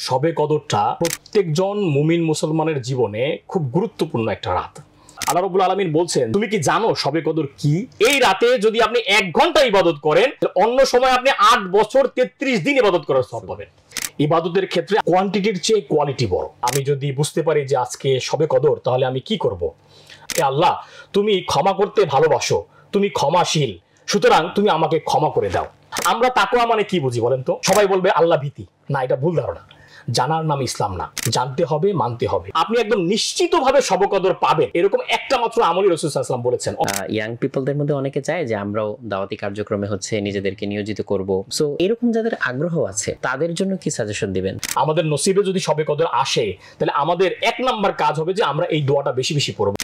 শবে কদরটা প্রত্যেকজন মুমিন মুসলমানের জীবনে খুব গুরুত্বপূর্ণ একটা রাত। আল্লাহ রাব্বুল আলামিন বলছেন, তুমি কি জানো শবে কদর কি? এই রাতে যদি আপনি 1 ঘন্টা ইবাদত করেন, অন্য সময় আপনি 8 বছর 33 দিন ইবাদত করার সওয়াব পাবেন। ইবাদতের ক্ষেত্রে কোয়ান্টিটির চেয়ে কোয়ালিটি বড়। আমি যদি বুঝতে পারি যে আজকে শবে কদর, তাহলে আমি কি করব? হে আল্লাহ, তুমি ক্ষমা করতে ভালোবাসো, তুমি ক্ষমাশীল, সুতরাং তুমি আমাকে ক্ষমা করে দাও। আমরা তাকওয়া মানে কি বুঝি বলেন তো? সবাই বলবে আল্লাহ ভীতি। না, এটা ভুল ধারণা। জানার নাম ইসলাম না, জানতে হবে, মানতে হবে। আপনি একদম নিশ্চিতভাবে শবে কদর পাবেন, এরকম একটা মাত্র আমলই রাসূল সাল্লাল্লাহু আলাইহি ওয়াসাল্লাম বলেছেন। ইয়াং পিপলদের মধ্যে অনেকে চায় যে আমরাও দাওয়াতি কার্যক্রমে নিজেদেরকে নিয়োজিত করব। সো এরকম যাদের আগ্রহ আছে তাদের জন্য কি সাজেশন দিবেন? আমাদের নসিবে যদি শবে কদর আসে, তাহলে আমাদের 1 নাম্বার কাজ হবে যে আমরা এই দোয়াটা বেশি বেশি পড়ব।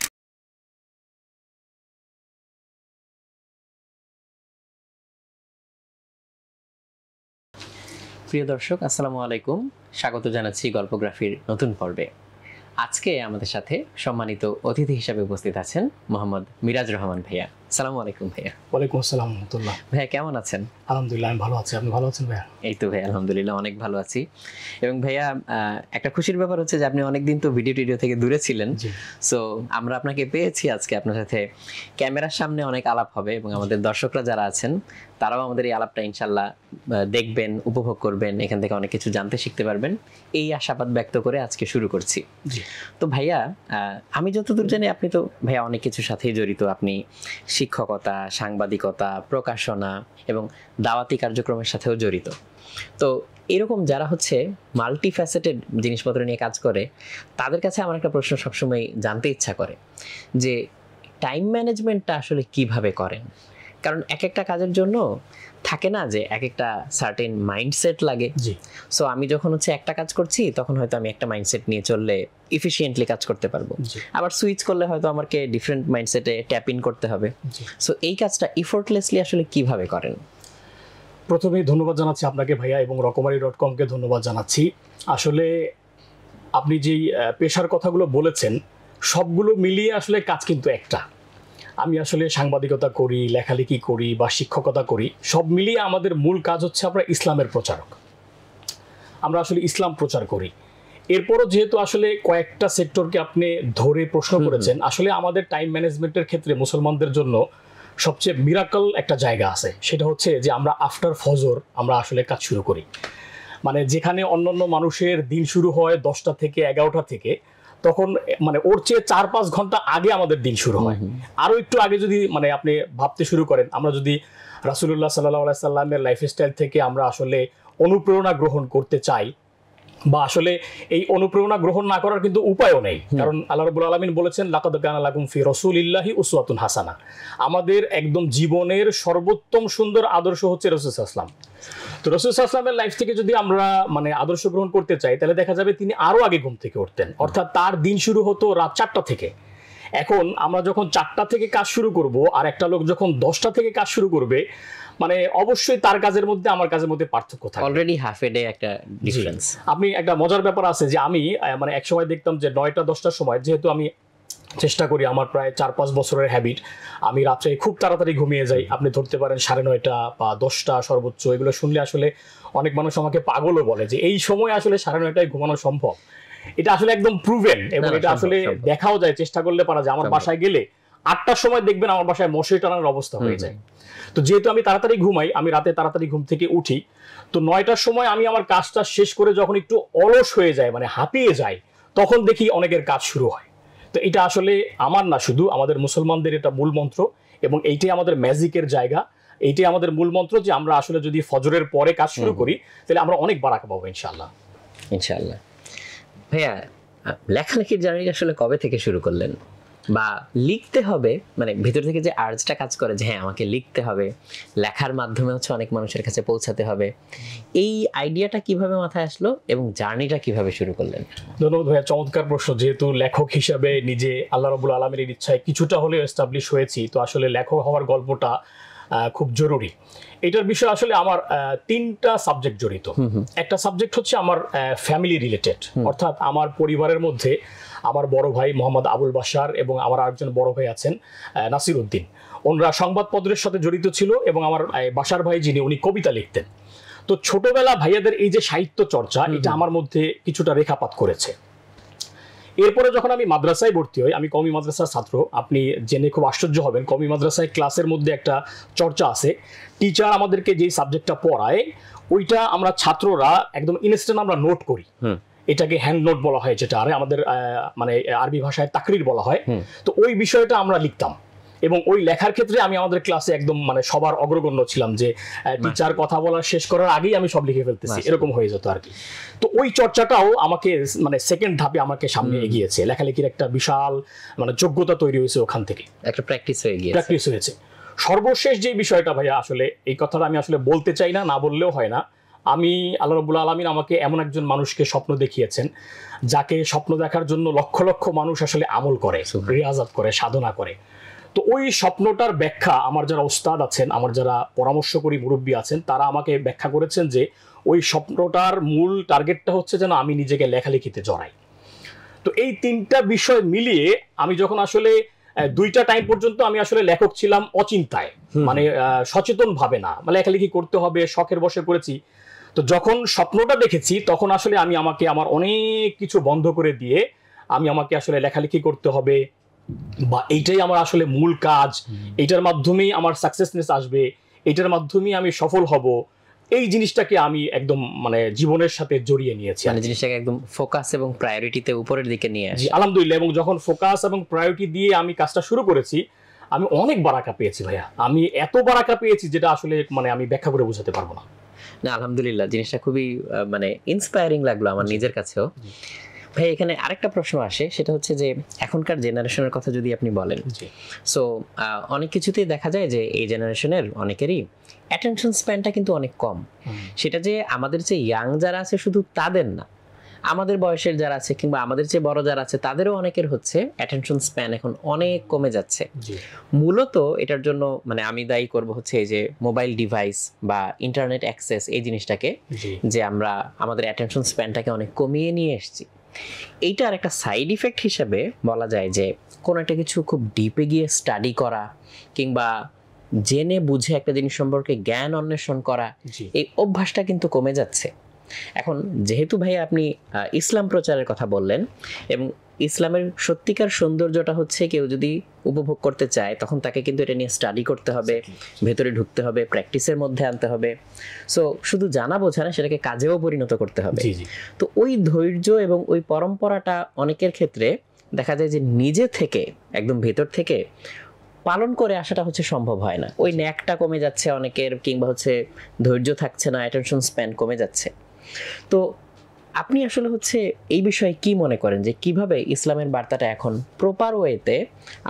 প্রিয় দর্শক, আসসালামু আলাইকুম। স্বাগত জানাচ্ছি গল্পগ্রাফির নতুন পর্বে। আজকে আমাদের সাথে সম্মানিত অতিথি হিসেবে উপস্থিত আছেন মোহাম্মদ মিরাজ রহমান ভাইয়া। আসসালামু আলাইকুম ভাইয়া। ওয়ালাইকুম আসসালাম ওয়া রাহমাতুল্লাহ। ভাইয়া কেমন আছেন? আলহামদুলিল্লাহ, আমি ভালো আছি। আপনি ভালো আছেন ভাইয়া? এই তো ভাইয়া, আলহামদুলিল্লাহ অনেক ভালো আছি। এবং ভাইয়া, একটা খুশির ব্যাপার হচ্ছে যে আপনি অনেকদিন তো ভিডিও থেকে দূরে ছিলেন। সো আমরা আপনাকে পেয়েছি আজকে। আপনার সাথে ক্যামেরার সামনে অনেক আলাপ হবে এবং আমাদের দর্শকরা যারা আছেন তারাও আমাদের এই আলাপটা ইনশাল্লাহ দেখবেন, উপভোগ করবেন, এখান থেকে অনেক কিছু জানতে শিখতে পারবেন, এই আশাবাদ ব্যক্ত করে আজকে শুরু করছি। তো ভাইয়া, আমি যতদূর জানি আপনি তো ভাইয়া অনেক কিছুর সাথেই জড়িত। আপনি শিক্ষকতা, সাংবাদিকতা, প্রকাশনা এবং দাওয়াতি কার্যক্রমের সাথেও জড়িত। তো এরকম যারা মাল্টি ফ্যাসেটেড জিনিসপত্র নিয়ে কাজ করে, তাদের কাছে আমার একটা প্রশ্ন সবসময় জানতে ইচ্ছা করে যে টাইম ম্যানেজমেন্টটা আসলে কিভাবে করেন? কারণ এক একটা কাজের জন্য থাকে না যে এক একটা সার্টেন মাইন্ডসেট লাগে। সো আমি যখন একটা কাজ করছি, তখন হয়তো আমি একটা মাইন্ডসেট নিয়ে চললে এফিশিয়েন্টলি কাজ করতে পারবো। আবার সুইচ করলে হয়তো আমাকে ডিফারেন্ট মাইন্ডসেটে ট্যাপ ইন করতে হবে। সো এই কাজটা এফোর্টলেসলি আসলে কিভাবে করেন? প্রথমেই ধন্যবাদ জানাচ্ছি আপনাকে ভাইয়া, এবং রকমারি.com-কে ধন্যবাদ জানাচ্ছি। আসলে আপনি যেই পেশার কথাগুলো বলেছেন, সবগুলো মিলিয়ে আসলে কাজ কিন্তু একটা। আমি আসলে সাংবাদিকতা করি, লেখালেখি করি বা শিক্ষকতা করি, সব মিলিয়ে আমাদের মূল কাজ হচ্ছে আমরা ইসলামের প্রচারক। আমরা আসলে ইসলাম প্রচার করি। এরপরও যেহেতু আসলে কয়েকটা সেক্টরকে আপনি ধরে প্রশ্ন করেছেন, আসলে আমাদের টাইম ম্যানেজমেন্টের ক্ষেত্রে মুসলমানদের জন্য সবচেয়ে মিরাকল একটা জায়গা আছে। সেটা হচ্ছে যে আমরা আফটার ফজর আমরা আসলে কাজ শুরু করি। মানে যেখানে অন্যান্য মানুষের দিন শুরু হয় 10টা থেকে 11টা থেকে, তখন মানে ওর চেয়ে 4-5 ঘন্টা আগে আমাদের দিন শুরু হয়। আরো একটু আগে যদি আপনি ভাবতে শুরু করেন, আমরা যদি রাসূলুল্লাহ সাল্লাল্লাহু আলাইহি সাল্লামের লাইফস্টাইল থেকে আমরা আসলে অনুপ্রেরণা গ্রহণ করতে চাই, বা আসলে এই অনুপ্রেরণা গ্রহণ না করার কিন্তু উপায়ও নেই। কারণ আল্লাহ রাব্বুল আলামিন বলেছেন, লাকাদ কানা লাকুম ফি রাসূলিল্লাহি উসওয়াতুন হাসানা। আমাদের একদম জীবনের সর্বোত্তম সুন্দর আদর্শ হচ্ছে রাসূল সাল্লাল্লাহু আলাইহি ওয়াসাল্লাম। তো রাসূল সাল্লাল্লাহু আলাইহি ওয়াসাল্লামের লাইফ থেকে যদি আমরা আদর্শ গ্রহণ করতে চাই, তাহলে দেখা যাবে তিনি আরো আগে ঘুম থেকে উঠতেন। অর্থাৎ তার দিন শুরু হতো রাত 4টা থেকে। এখন আমরা যখন 4টা থেকে কাজ শুরু করব, আর একটা লোক যখন 10টা থেকে কাজ শুরু করবে, অবশ্যই তার কাজের মধ্যে আমার কাজের মধ্যে পার্থক্য থাকে। অলরেডি হাফ এ ডে একটা ডিফারেন্স। আপনি একটা মজার ব্যাপার আছে যে আমি এক সময় দেখতাম যে 9টা-10টার সময়, যেহেতু আমি চেষ্টা করি, আমার প্রায় 4-5 বছরের হ্যাবিট, আমি রাত্রে খুব তাড়াতাড়ি ঘুমিয়ে যাই। আপনি ধরতে পারেন 9:30 বা 10টা সর্বোচ্চ। এগুলো শুনলে আসলে অনেক মানুষ আমাকে পাগলও বলে যে এই সময় আসলে 9:30টায় ঘুমানো সম্ভব। এটা আসলে একদম প্রুভেন, এবং এটা আসলে দেখাও যায়, চেষ্টা করলে পারা যায়। আমার বাসায় গেলে 8টার সময় দেখবেন আমার বাসায় মশারি টানার অবস্থা হয়ে যায়। তো যেহেতু আমি তাড়াতাড়ি ঘুমাই, আমি রাতে তাড়াতাড়ি ঘুম থেকে উঠি, তো 9টার সময় আমি আমার কাজটা শেষ করে যখন একটু অলস হয়ে যায়, হাঁপিয়ে যায়, তখন দেখি অনেকের কাজ শুরু হয়। তো এটা আসলে আমার না, শুধু আমাদের মুসলমানদের এটা মূল মন্ত্র, এবং এইটাই আমাদের ম্যাজিকের জায়গা। এইটাই আমাদের মূল মন্ত্র যে আমরা আসলে যদি ফজরের পরে কাজ শুরু করি, তাহলে আমরা অনেক বারাকা পাবো ইনশাআল্লাহ। ইনশাআল্লাহ। ভাইয়া, লেখালেখির জার্নি আসলে কবে থেকে শুরু করলেন? বা লিখতে হবে, ভিতর থেকে যে আর্জটা কাজ করে যে হ্যাঁ আমাকে লিখতে হবে, লেখার মাধ্যমে অনেক মানুষের কাছে পৌঁছাতে হবে, এই আইডিয়াটা কিভাবে মাথায় আসলো এবং জার্নিটা কিভাবে শুরু করলেন? ধন্যবাদ ভাইয়া, চমৎকার প্রশ্ন। যেহেতু লেখক হিসাবে নিজে আল্লাহ রাব্বুল আলামিনের ইচ্ছায় কিছুটা হলেও এস্টাবলিশ হয়েছি, তো আসলে লেখক হওয়ার গল্পটা খুব জরুরি। এটার বিষয়ে আসলে আমার 3টা সাবজেক্ট জড়িত। একটা সাবজেক্ট হচ্ছে আমার ফ্যামিলি রিলেটেড, অর্থাৎ আমার পরিবারের মধ্যে আমার বড় ভাই মোহাম্মদ আবুল বাশার এবং আমার আরেকজন বড় ভাই আছেন নাসির উদ্দিন। ওনারা সংবাদপত্রের সাথে জড়িত ছিল, এবং আমার বাশার ভাই যিনি, উনি কবিতা লিখতেন। তো ছোটবেলা ভাইয়াদের এই যে সাহিত্য চর্চা, এটা আমার মধ্যে কিছুটা রেখাপাত করেছে। এরপরে যখন আমি মাদ্রাসায় ভর্তি হই, আমি কওমি মাদ্রাসার ছাত্র, আপনি জেনে খুব আশ্চর্য হবেন, কওমি মাদ্রাসায় ক্লাসের মধ্যে একটা চর্চা আছে, টিচার আমাদেরকে যে সাবজেক্টটা পড়ায় ওইটা আমরা ছাত্ররা একদম ইনস্ট্যান্ট আমরা নোট করি, এটাকে হ্যান্ড নোট বলা হয়, যেটা আরে আমাদের মানে আরবি ভাষায় তাকরির বলা হয়। তো ওই বিষয়টা আমরা লিখতাম, এবং ওই লেখার ক্ষেত্রে আমি আমাদের ক্লাসে একদম মানে সবার অগ্রগণ্য ছিলাম, যে টিচার কথা বলা শেষ করার আগেই আমি সব লিখে ফেলতেছি, এরকম হয়ে যেত আর কি। তো ওই চর্চাটাও আমাকে মানে সেকেন্ড ধাপে আমাকে সামনে এগিয়েছে, লেখালেখির একটা বিশাল মানে যোগ্যতা তৈরি হয়েছে ওখান থেকে, একটা প্র্যাকটিস হয়েছে। সর্বশেষ যে বিষয়টা ভাইয়া, আসলে এই কথাটা আমি আসলে বলতে চাই না, না বললেও হয় না, আমি আল্লাহ রাব্বুল আলামিন আমাকে এমন একজন মানুষকে স্বপ্ন দেখিয়েছেন, যাকে স্বপ্ন দেখার জন্য লক্ষ লক্ষ মানুষ আসলে আমল করে, রিয়াজাত করে, সাধনা করে। তো ওই স্বপ্নটার ব্যাখ্যা আমার যারা ওস্তাদ আছেন, আমার যারা পরামর্শকারী মুরব্বী আছেন, তারা আমাকে ব্যাখ্যা করেছেন যে ওই স্বপ্নটার মূল টার্গেটটা হচ্ছে যেন আমি নিজেকে লেখালেখিতে জড়াই। তো এই তিনটা বিষয় মিলিয়ে আমি যখন আসলে 2টা টাইম পর্যন্ত আমি আসলে লেখক ছিলাম অচিন্তায়, মানে সচেতন ভাবে না, মানে লেখালেখি করতে হবে শখের বশে করেছি। তো যখন স্বপ্নটা দেখেছি তখন আসলে আমি আমাকে আমার অনেক কিছু বন্ধ করে দিয়ে আমি আমাকে আসলে লেখালেখি করতে হবে, বা এইটাই আমার আসলে মূল কাজ, এইটার মাধ্যমেই আমার সাকসেসনেস আসবে, এইটার মাধ্যমেই আমি সফল হব, এই জিনিসটাকে আমি একদম মানে জীবনের সাথে জড়িয়ে নিয়েছি, মানে জিনিসটাকে একদম ফোকাস এবং প্রায়োরিটিতে উপরের দিকে নিয়ে আসি। আলহামদুলিল্লাহ। এবং যখন ফোকাস এবং প্রায়োরিটি দিয়ে আমি কাজটা শুরু করেছি, আমি অনেক বারাকা পেয়েছি ভাইয়া, আমি এত বারাকা পেয়েছি যেটা আসলে মানে আমি ব্যাখ্যা করে বোঝাতে পারবো না। না, আলহামদুলিল্লাহ, জিনিসটা খুবই মানে ইন্সপায়ারিং লাগলো আমার নিজের কাছেও। ভাই এখানে আরেকটা প্রশ্ন আসে, সেটা হচ্ছে যে এখনকার জেনারেশনের কথা যদি আপনি বলেন, সো অনেক কিছুতেই দেখা যায় যে এই জেনারেশনের অনেকেরই অ্যাটেনশন স্প্যানটা কিন্তু অনেক কম। সেটা যে আমাদের যে ইয়াং যারা আছে শুধু তাদের না, আমাদের বয়সের যারা আছে কিংবা আমাদের চেয়ে বড় যারা আছে তাদেরও অনেকের হচ্ছে অ্যাটেনশন স্প্যান এখন অনেক কমে যাচ্ছে। মূলত এটার জন্য মানে আমি দায়ী করব হচ্ছে এই যে মোবাইল ডিভাইস বা ইন্টারনেট অ্যাক্সেস, এই জিনিসটাকে, যে আমরা আমাদের অ্যাটেনশন স্প্যানটাকে অনেক কমিয়ে নিয়ে এসেছি। এইটার একটা সাইড ইফেক্ট হিসেবে বলা যায় যে কোনো একটা কিছু খুব ডিপে গিয়ে স্টাডি করা কিংবা জেনে বুঝে একটা জিনিস সম্পর্কে জ্ঞান অন্বেষণ করা, এই অভ্যাসটা কিন্তু কমে যাচ্ছে। এখন যেহেতু ভাই আপনি ইসলাম প্রচারের কথা বললেন, এবং ইসলামের সত্যিকার সৌন্দর্যটা হচ্ছে কেউ যদি উপভোগ করতে চায় তখন তাকে কিন্তু এটা নিয়ে স্টাডি করতে হবে, ভেতরে ঢুকতে হবে, প্র্যাকটিসের মধ্যে আনতে হবে। সো শুধু জানা বোঝা না, সেটাকে কাজেও পরিণত করতে হবে। তো ওই ধৈর্য এবং ওই পরম্পরাটা অনেকের ক্ষেত্রে দেখা যায় যে নিজে থেকে একদম ভেতর থেকে পালন করে আসাটা হচ্ছে সম্ভব হয় না। ওই ন্যাকটা কমে যাচ্ছে অনেকের, কিংবা হচ্ছে ধৈর্য থাকছে না, অ্যাটেনশন স্প্যান কমে যাচ্ছে। তো আপনি আসলে হচ্ছে এই বিষয়ে কি মনে করেন যে কিভাবে ইসলামের বার্তাটা এখন প্রপার ওয়েতে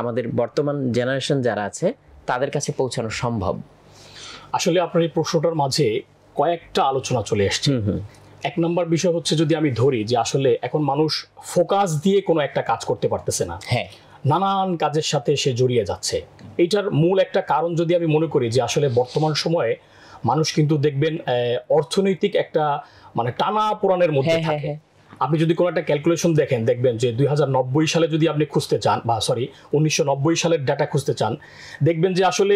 আমাদের বর্তমান জেনারেশন যারা আছে তাদের কাছে পৌঁছানো সম্ভব? আসলে আপনার এই প্রশ্নটার মাঝে কয়েকটা আলোচনা চলে এসছে। এক নম্বর বিষয় হচ্ছে, যদি আমি ধরি যে আসলে এখন মানুষ ফোকাস দিয়ে কোনো একটা কাজ করতে পারতেছে না, নানান কাজের সাথে সে জড়িয়ে যাচ্ছে। এইটার মূল একটা কারণ যদি আমি মনে করি যে আসলে বর্তমান সময়ে মানুষ কিন্তু দেখবেন অর্থনৈতিক একটা মানে টানা পোড়ানের মধ্যে থাকে। আপনি যদি কোনো একটা ক্যালকুলেশন দেখবেন যে 2090 সালে যদি আপনি খুঁজতে চান, বা 1990 সালের ডাটা খুঁজতে চান, দেখবেন যে আসলে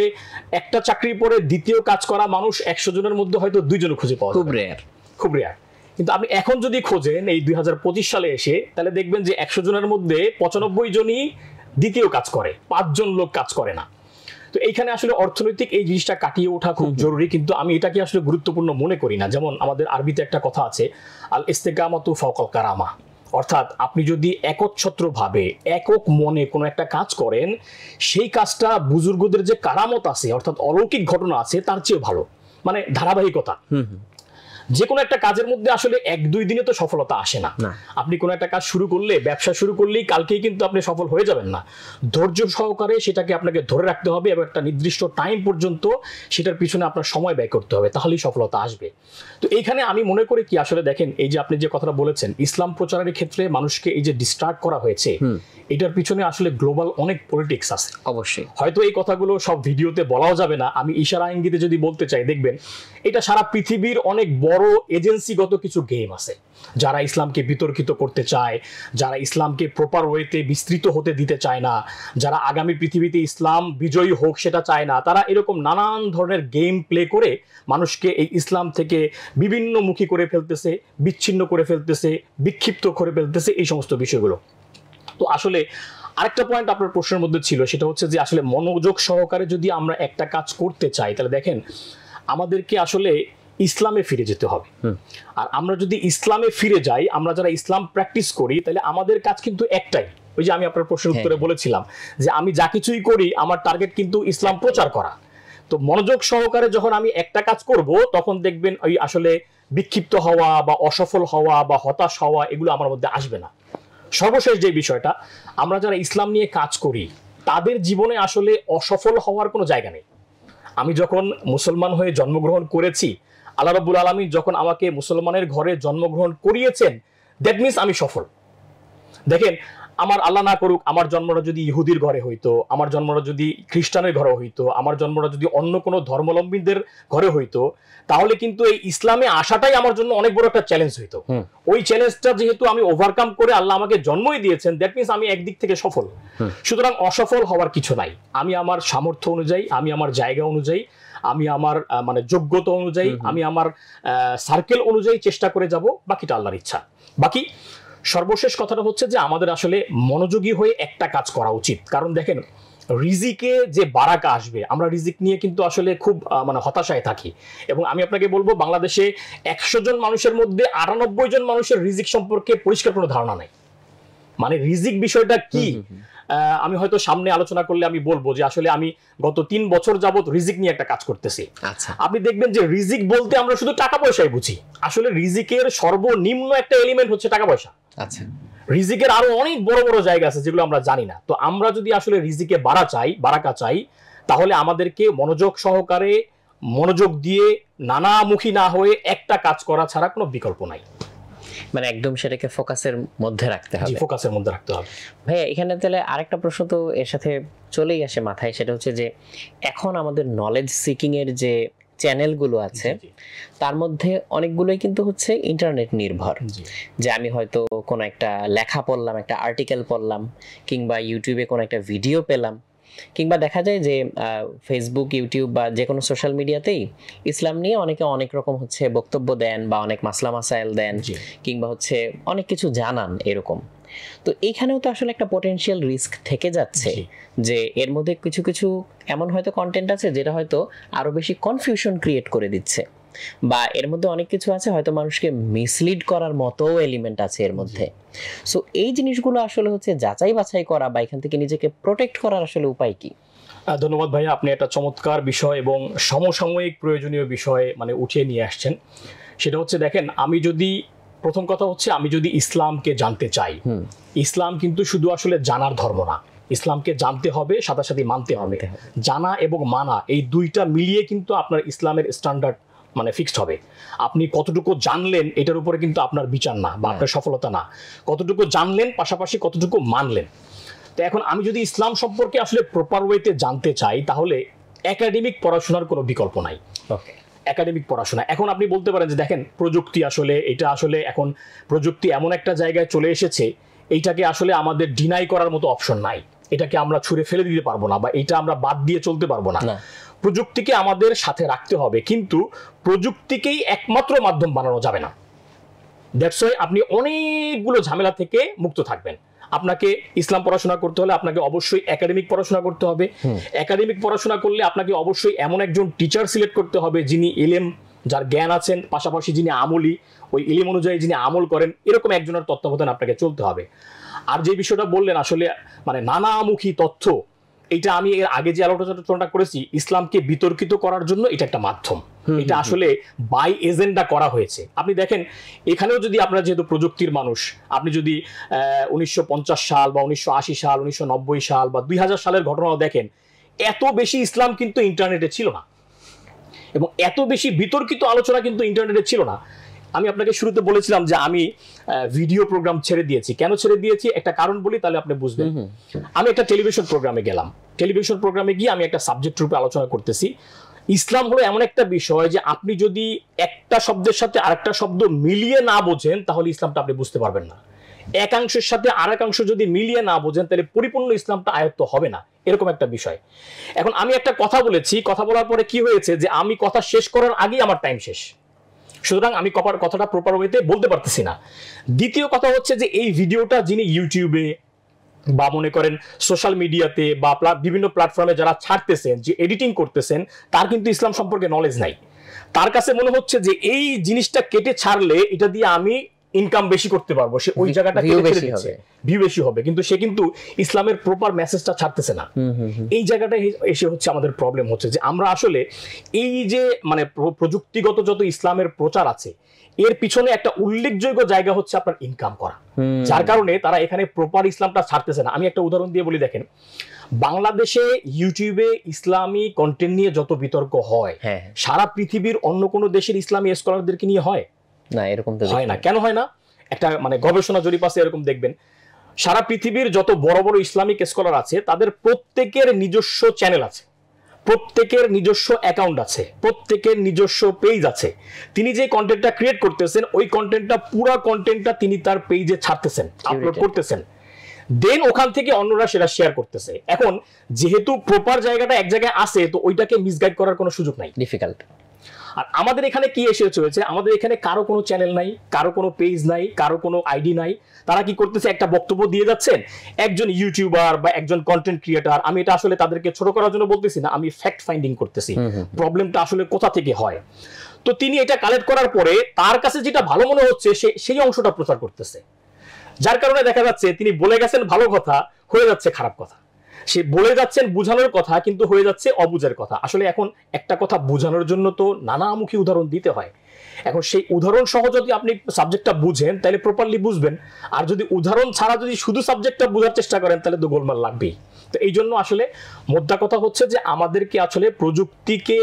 একটা চাকরির পরে দ্বিতীয় কাজ করা মানুষ 100 জনের মধ্যে হয়তো 2 জন খুঁজে পাওয়া যায়, খুব রেয়ার। কিন্তু আপনি এখন যদি খোঁজেন এই 2025 সালে এসে, তাহলে দেখবেন যে 100 জনের মধ্যে 95 জনই দ্বিতীয় কাজ করে, 5 জন লোক কাজ করে না। তো এইখানে আসলে অর্থনৈতিক এই জিনিসটা কাটিয়ে ওঠা খুব জরুরি, কিন্তু আমি এটাকে আসলে গুরুত্বপূর্ণ মনে করি না। যেমন আমাদের আরবিতে একটা কথা আছে, আল ইস্তেকামাতু ফাওকাল কারামা, অর্থাৎ আপনি যদি একচ্ছত্রভাবে একক মনে কোনো একটা কাজ করেন, সেই কাজটা বুজুর্গদের যে কারামত আছে অর্থাৎ অলৌকিক ঘটনা আছে তার চেয়ে ভালো, মানে ধারাবাহিকতা। যে কোনো একটা কাজের মধ্যে আসলে 1-2 দিনে তো সফলতা আসে না। আপনি কোনো একটা কাজ শুরু করলে, ব্যবসা শুরু করলেই কালকেই কিন্তু আপনি সফল হয়ে যাবেন না। ধৈর্য সহকারে সেটাকে আপনাকে ধরে রাখতে হবে এবং একটা নির্দিষ্ট টাইম পর্যন্ত সেটার পিছনে আপনার সময় ব্যয় করতে হবে, তাহলেই সফলতা আসবে। তো এইখানে আমি মনে করি কি, আসলে দেখেন এই যে আপনি যে কথাটা বলেছেন, ইসলাম প্রচারের ক্ষেত্রে মানুষকে এই যে ডিস্ট্রাক্ট করা হয়েছে, এটার পিছনে আসলে গ্লোবাল অনেক পলিটিক্স আছে। অবশ্যই হয়তো এই কথাগুলো সব ভিডিওতে বলাও যাবে না, আমি ইশারা ইঙ্গিতে যদি বলতে চাই, দেখবেন এটা সারা পৃথিবীর অনেক বড় বড় এজেন্সিগত কিছু গেম আছে, যারা ইসলামকে বিতর্কিত করতে চায়, যারা ইসলামকে প্রপার ওয়েতে বিস্তৃত হতে দিতে চায় না, যারা আগামী পৃথিবীতে ইসলাম বিজয়ী হোক সেটা চায় না, তারা এরকম নানান ধরনের গেম প্লে করে মানুষকে এই ইসলাম থেকে বিভিন্নমুখী করে ফেলতেছে, বিচ্ছিন্ন করে ফেলতেছে, বিক্ষিপ্ত করে ফেলতেছে, এই সমস্ত বিষয়গুলো। তো আসলে আরেকটা পয়েন্ট আপনার প্রশ্নের মধ্যে ছিল, সেটা হচ্ছে যে আসলে মনোযোগ সহকারে যদি আমরা একটা কাজ করতে চাই, তাহলে দেখেন আমাদেরকে আসলে ইসলামে ফিরে যেতে হবে। আর আমরা যদি ইসলামে ফিরে যাই, আমরা যারা ইসলাম প্র্যাকটিস করি, তাহলে আমাদের কাজ কিন্তু একটাই, ওই যে আমি আপনার প্রশ্নের উত্তরে বলেছিলাম যে আমি যা কিছুই করি আমার টার্গেট কিন্তু ইসলাম প্রচার করা। তো মনোযোগ সহকারে যখন আমি একটা কাজ করব, তখন দেখবেন ওই আসলে বিক্ষিপ্ত হওয়া বা অসফল হওয়া বা হতাশ হওয়া এগুলো আমার মধ্যে আসবে না। সর্বশেষ যে বিষয়টা, আমরা যারা ইসলাম নিয়ে কাজ করি তাদের জীবনে আসলে অসফল হওয়ার কোনো জায়গা নেই। আমি যখন মুসলমান হয়ে জন্মগ্রহণ করেছি, আল্লাহ রাব্বুল আলামিন যখন আমাকে মুসলমানের ঘরে জন্মগ্রহণ করিয়েছেন, দ্যাট মিনস আমি সফল। দেখেন, আমার আল্লাহ না করুক আমার জন্মটা যদি ইহুদির ঘরে হইতো, আমার জন্মটা যদি খ্রিস্টানের ঘরে হইতো, আমার জন্মটা যদি অন্য কোনো ধর্মাবলম্বীদের ঘরে হইতো, তাহলে কিন্তু এই ইসলামে আসাটাই আমার জন্য অনেক বড় একটা চ্যালেঞ্জ হইতো। ওই চ্যালেঞ্জটা যেহেতু আমি ওভারকাম করে আল্লাহ আমাকে জন্মই দিয়েছেন, দ্যাট মিনস আমি একদিক থেকে সফল। সুতরাং অসফল হওয়ার কিছু নাই। আমি আমার সামর্থ্য অনুযায়ী, আমি আমার জায়গা অনুযায়ী, আমি আমার মানে যোগ্যতা অনুযায়ী, আমি আমার সার্কেল অনুযায়ী চেষ্টা করে যাব, বাকিটা আল্লাহর ইচ্ছা। বাকি সর্বশেষ কথাটা হচ্ছে যে আমাদের আসলে মনোযোগী হয়ে একটা কাজ করা উচিত। কারণ দেখেন, রিজিকে যে বারাকা আসবে, আমরা রিজিক নিয়ে কিন্তু আসলে খুব মানে হতাশায় থাকি। এবং আমি আপনাকে বলবো, বাংলাদেশে 100 জন মানুষের মধ্যে 98 জন মানুষের রিজিক সম্পর্কে পরিষ্কার কোনো ধারণা নাই। মানে রিজিক বিষয়টা কি, আমি হয়তো সামনে আলোচনা করলে আমি বলবো যে আসলে আমি গত 3 বছর যাবত রিজিক নিয়ে একটা কাজ করতেছি। আপনি দেখবেন যে রিজিক বলতে আমরা শুধু টাকা পয়সাই বুঝি, আসলে রিজিকের সর্বনিম্ন একটা এলিমেন্ট হচ্ছে টাকা পয়সা। আচ্ছা, রিজিকের আরো অনেক বড় বড় জায়গা আছে যেগুলো আমরা জানি না। তো আমরা যদি আসলে রিজিকে বারাকা চাই, তাহলে আমাদেরকে মনোযোগ সহকারে, মনোযোগ দিয়ে, নানামুখী না হয়ে একটা কাজ করা ছাড়া কোনো বিকল্প নাই। মানে একদম সেটাকে ফোকাসের মধ্যে রাখতে হবে। ফোকাসের মধ্যে রাখতে হবে। ভাই, এখানে তাহলে আরেকটা প্রশ্ন তো এর সাথে চলেই আসে মাথায়, সেটা হচ্ছে যে এখন আমাদের নলেজ সিকিং এর যে চ্যানেলগুলো আছে, তার মধ্যে অনেকগুলোই কিন্তু হচ্ছে ইন্টারনেট নির্ভর। যে আমি হয়তো কোনো একটা লেখা পড়লাম, একটা আর্টিকেল পড়লাম, কিংবা ইউটিউবে কোনো একটা ভিডিও পেলাম, কিংবা দেখা যায় যে ফেসবুক, ইউটিউব বা যে কোনো সোশ্যাল মিডিয়াতেই ইসলাম নিয়ে অনেকে অনেক রকম হচ্ছে বক্তব্য দেন বা অনেক মাসলা মাসাইল দেন, কিংবা হচ্ছে অনেক কিছু জানান এরকম। তো এইখানেও তো আসলে একটা পটেনশিয়াল রিস্ক থেকে যাচ্ছে যে এর মধ্যে কিছু কিছু এমন হয়তো কন্টেন্ট আছে যেটা হয়তো আরো বেশি কনফিউশন ক্রিয়েট করে দিচ্ছে, বা এর মধ্যে অনেক কিছু আছে হয়তো মানুষকে মিসলিড করার মতো এলিমেন্ট আছে এর মধ্যে। সো এই জিনিসগুলো আসলে হচ্ছে যাচাই বাছাই করা বা এখান থেকে নিজেকে প্রোটেক্ট করার আসলে উপায় কি? ধন্যবাদ ভাইয়া, আপনি একটা চমৎকার বিষয় এবং সমসাময়িক প্রয়োজনীয় বিষয় মানে উঠিয়ে নিয়ে আসছেন। সেটা হচ্ছে, দেখেন, আমি যদি প্রথম কথা হচ্ছে আমি যদি ইসলামকে জানতে চাই, ইসলাম কিন্তু শুধু আসলে জানার ধর্ম না, ইসলামকে জানতে হবে, সাথে সাথে মানতে হবে। জানা এবং মানা এই দুইটা মিলিয়ে কিন্তু আপনার ইসলামের স্ট্যান্ডার্ড মানে ফিক্সড হবে। আপনি কতটুকু জানলেন এটার উপরে কিন্তু আপনার বিচার না বা আপনার সফলতা না, কতটুকু জানলেন পাশাপাশি কতটুকু মানলেন। তো এখন আমি যদি ইসলাম সম্পর্কে আসলে প্রপার ওয়েতে জানতে চাই, তাহলে একাডেমিক পড়াশোনার কোনো বিকল্প নাই। একাডেমিক পড়াশোনা, এখন আপনি বলতে পারেন যে দেখেন প্রযুক্তি আসলে এটা আসলে এখন প্রযুক্তি এমন একটা জায়গায় চলে এসেছে, এইটাকে আসলে আমাদের ডিনাই করার মতো অপশন নাই, এটাকে আমরা ছুঁড়ে ফেলে দিতে পারবো না বা এটা আমরা বাদ দিয়ে চলতে পারবো না। প্রযুক্তিকে আমাদের সাথে রাখতে হবে, কিন্তু প্রযুক্তিকেই একমাত্র মাধ্যম বানানো যাবে না। দ্যাটস ওয়াই আপনি অনেকগুলো ঝামেলা থেকে মুক্ত থাকবেন। আপনাকে ইসলাম পড়াশোনা করতে হলে আপনাকে অবশ্যই একাডেমিক পড়াশোনা করতে হবে। একাডেমিক পড়াশোনা করলে আপনাকে অবশ্যই এমন একজন টিচার সিলেক্ট করতে হবে যিনি ইলম, যার জ্ঞান আছেন, পাশাপাশি যিনি আমলি, ওই ইলম অনুযায়ী যিনি আমল করেন, এরকম একজনের তত্ত্বাবধানে আপনাকে চলতে হবে। আর যে বিষয়টা বললেন আসলে মানে নানামুখী তথ্য, এটা আমি এর আগে যে আলোচনা করেছি, ইসলামকে বিতর্কিত করার জন্য এটা একটা মাধ্যম, এটা আসলে বাই এজেন্ডা করা হয়েছে। আপনি দেখেন এখানেও যদি আপনারা যেহেতু প্রযুক্তির মানুষ, আপনি যদি 1950 সাল বা 1980 সাল, 1990 সাল বা 2000 সালের ঘটনাও দেখেন, এত বেশি ইসলাম কিন্তু ইন্টারনেটে ছিল না এবং এত বেশি বিতর্কিত আলোচনা কিন্তু ইন্টারনেটে ছিল না। আমি আপনাকে শুরুতে বলেছিলাম যে আমি ভিডিও প্রোগ্রাম ছেড়ে দিয়েছি। কেন ছেড়ে দিয়েছি একটা কারণ বলি, তাহলে আপনি বুঝবেন। আমি একটা টেলিভিশন প্রোগ্রামে গেলাম, টেলিভিশন প্রোগ্রামে গিয়ে আমি একটা সাবজেক্ট রূপে আলোচনা করতেছি ইসলাম হলো এমন একটা বিষয় যে আপনি যদি একটা শব্দের সাথে আরেকটা শব্দ মিলিয়ে না বোঝেন তাহলে ইসলামটা আপনি বুঝতে পারবেন না। একাংশের সাথে আরেকাংশ যদি মিলিয়ে না বোঝেন তাহলে পরিপূর্ণ ইসলামটা আয়ত্ত হবে না, এরকম একটা বিষয়। এখন আমি একটা কথা বলেছি, কথা বলার পরে কি হয়েছে যে আমি কথা শেষ করার আগেই আমার টাইম শেষ, সুতরাং আমি কথাটা প্রপার ওয়েতে বলতে পারতেছি না। দ্বিতীয় কথা হচ্ছে যে এই ভিডিওটা যিনি ইউটিউবে বা মনে করেন সোশ্যাল মিডিয়াতে বা বিভিন্ন প্ল্যাটফর্মে যারা ছাড়তেছেন, যে এডিটিং করতেছেন, তার কিন্তু ইসলাম সম্পর্কে নলেজ নাই। তার কাছে মনে হচ্ছে যে এই জিনিসটা কেটে ছাড়লে এটা দিয়ে আমি ইনকাম বেশি করতে পারবো, সে ওই জায়গাটা ভিউ বেশি হবে, কিন্তু সে কিন্তু ইসলামের প্রপার মেসেজটা ছাড়তেছে না। এই জায়গাটা এসে হচ্ছে আমাদের প্রবলেম হচ্ছে যে আমরা আসলে এই যে মানে প্রযুক্তিগত যত ইসলামের প্রচার আছে এর পিছনে একটা উল্লেখযোগ্য জায়গা হচ্ছে আপনার ইনকাম করা, যার কারণে তারা এখানে প্রপার ইসলামটা ছাড়তেছে না। আমি একটা উদাহরণ দিয়ে বলি, দেখেন বাংলাদেশে ইউটিউবে ইসলামী কন্টেন্ট নিয়ে যত বিতর্ক হয় সারা পৃথিবীর অন্য কোনো দেশের ইসলামী স্কলারদেরকে নিয়ে হয় না? এরকম তো হয় না। কেন হয় না? একটা মানে গবেষণা জরিপ আছে, এরকম দেখবেন সারা পৃথিবীর যত বড় বড় ইসলামিক স্কলার আছে তাদের প্রত্যেকের নিজস্ব চ্যানেল আছে, প্রত্যেকের নিজস্ব অ্যাকাউন্ট আছে, প্রত্যেকের নিজস্ব পেজ আছে। তিনি যে কন্টেন্টটা ক্রিয়েট করতেছেন ওই কন্টেন্টটা পুরো কন্টেন্টটা তিনি তার পেজে ছাড়তেছেন, আপলোড করতেছেন, দেন ওখান থেকে অন্যরা সেটা শেয়ার করতেছে। এখন যেহেতু প্রপার জায়গাটা এক জায়গায় আছে তো ওইটাকে মিসগাইড করার কোনো সুযোগ নাই, ডিফিকাল্ট। আর আমাদের এখানে কি এসে হয়েছে, আমাদের এখানে কারো কোনো চ্যানেল নাই, কারো কোনো পেজ নাই, কারো কোনো আইডি নাই। তারা কি করতেছে, একটা বক্তব্য দিয়ে যাচ্ছেন, একজন ইউটিউবার বা একজন কন্টেন্ট ক্রিয়েটার, আমি এটা আসলে তাদেরকে ছোট করার জন্য বলতেছি না, আমি ফ্যাক্ট ফাইন্ডিং করতেছি প্রবলেমটা আসলে কোথা থেকে হয়। তো তিনি এটা কালেক্ট করার পরে তার কাছে যেটা ভালো মনে হচ্ছে সেই অংশটা প্রচার করতেছে, যার কারণে দেখা যাচ্ছে তিনি বলে গেছেন ভালো কথা, হয়ে যাচ্ছে খারাপ কথা। সে বলে যাচ্ছেন বুঝানোর কথা কিন্তু হয়ে যাচ্ছে অবুঝের কথা। আসলে এখন একটা কথা বোঝানোর জন্য তো নানামুখী উদাহরণ দিতে হয়। এখন সেই উদাহরণ সহ যদি আপনি সাবজেক্টটা বুঝেন তাহলে প্রপারলি বুঝবেন, আর যদি উদাহরণ ছাড়া যদি শুধু সাবজেক্টটা বোঝার চেষ্টা করেন তাহলে তো গোলমাল লাগবেই। তো এই জন্য আসলে মোদ্দা কথা হচ্ছে যে আমাদেরকে আসলে প্রযুক্তিকে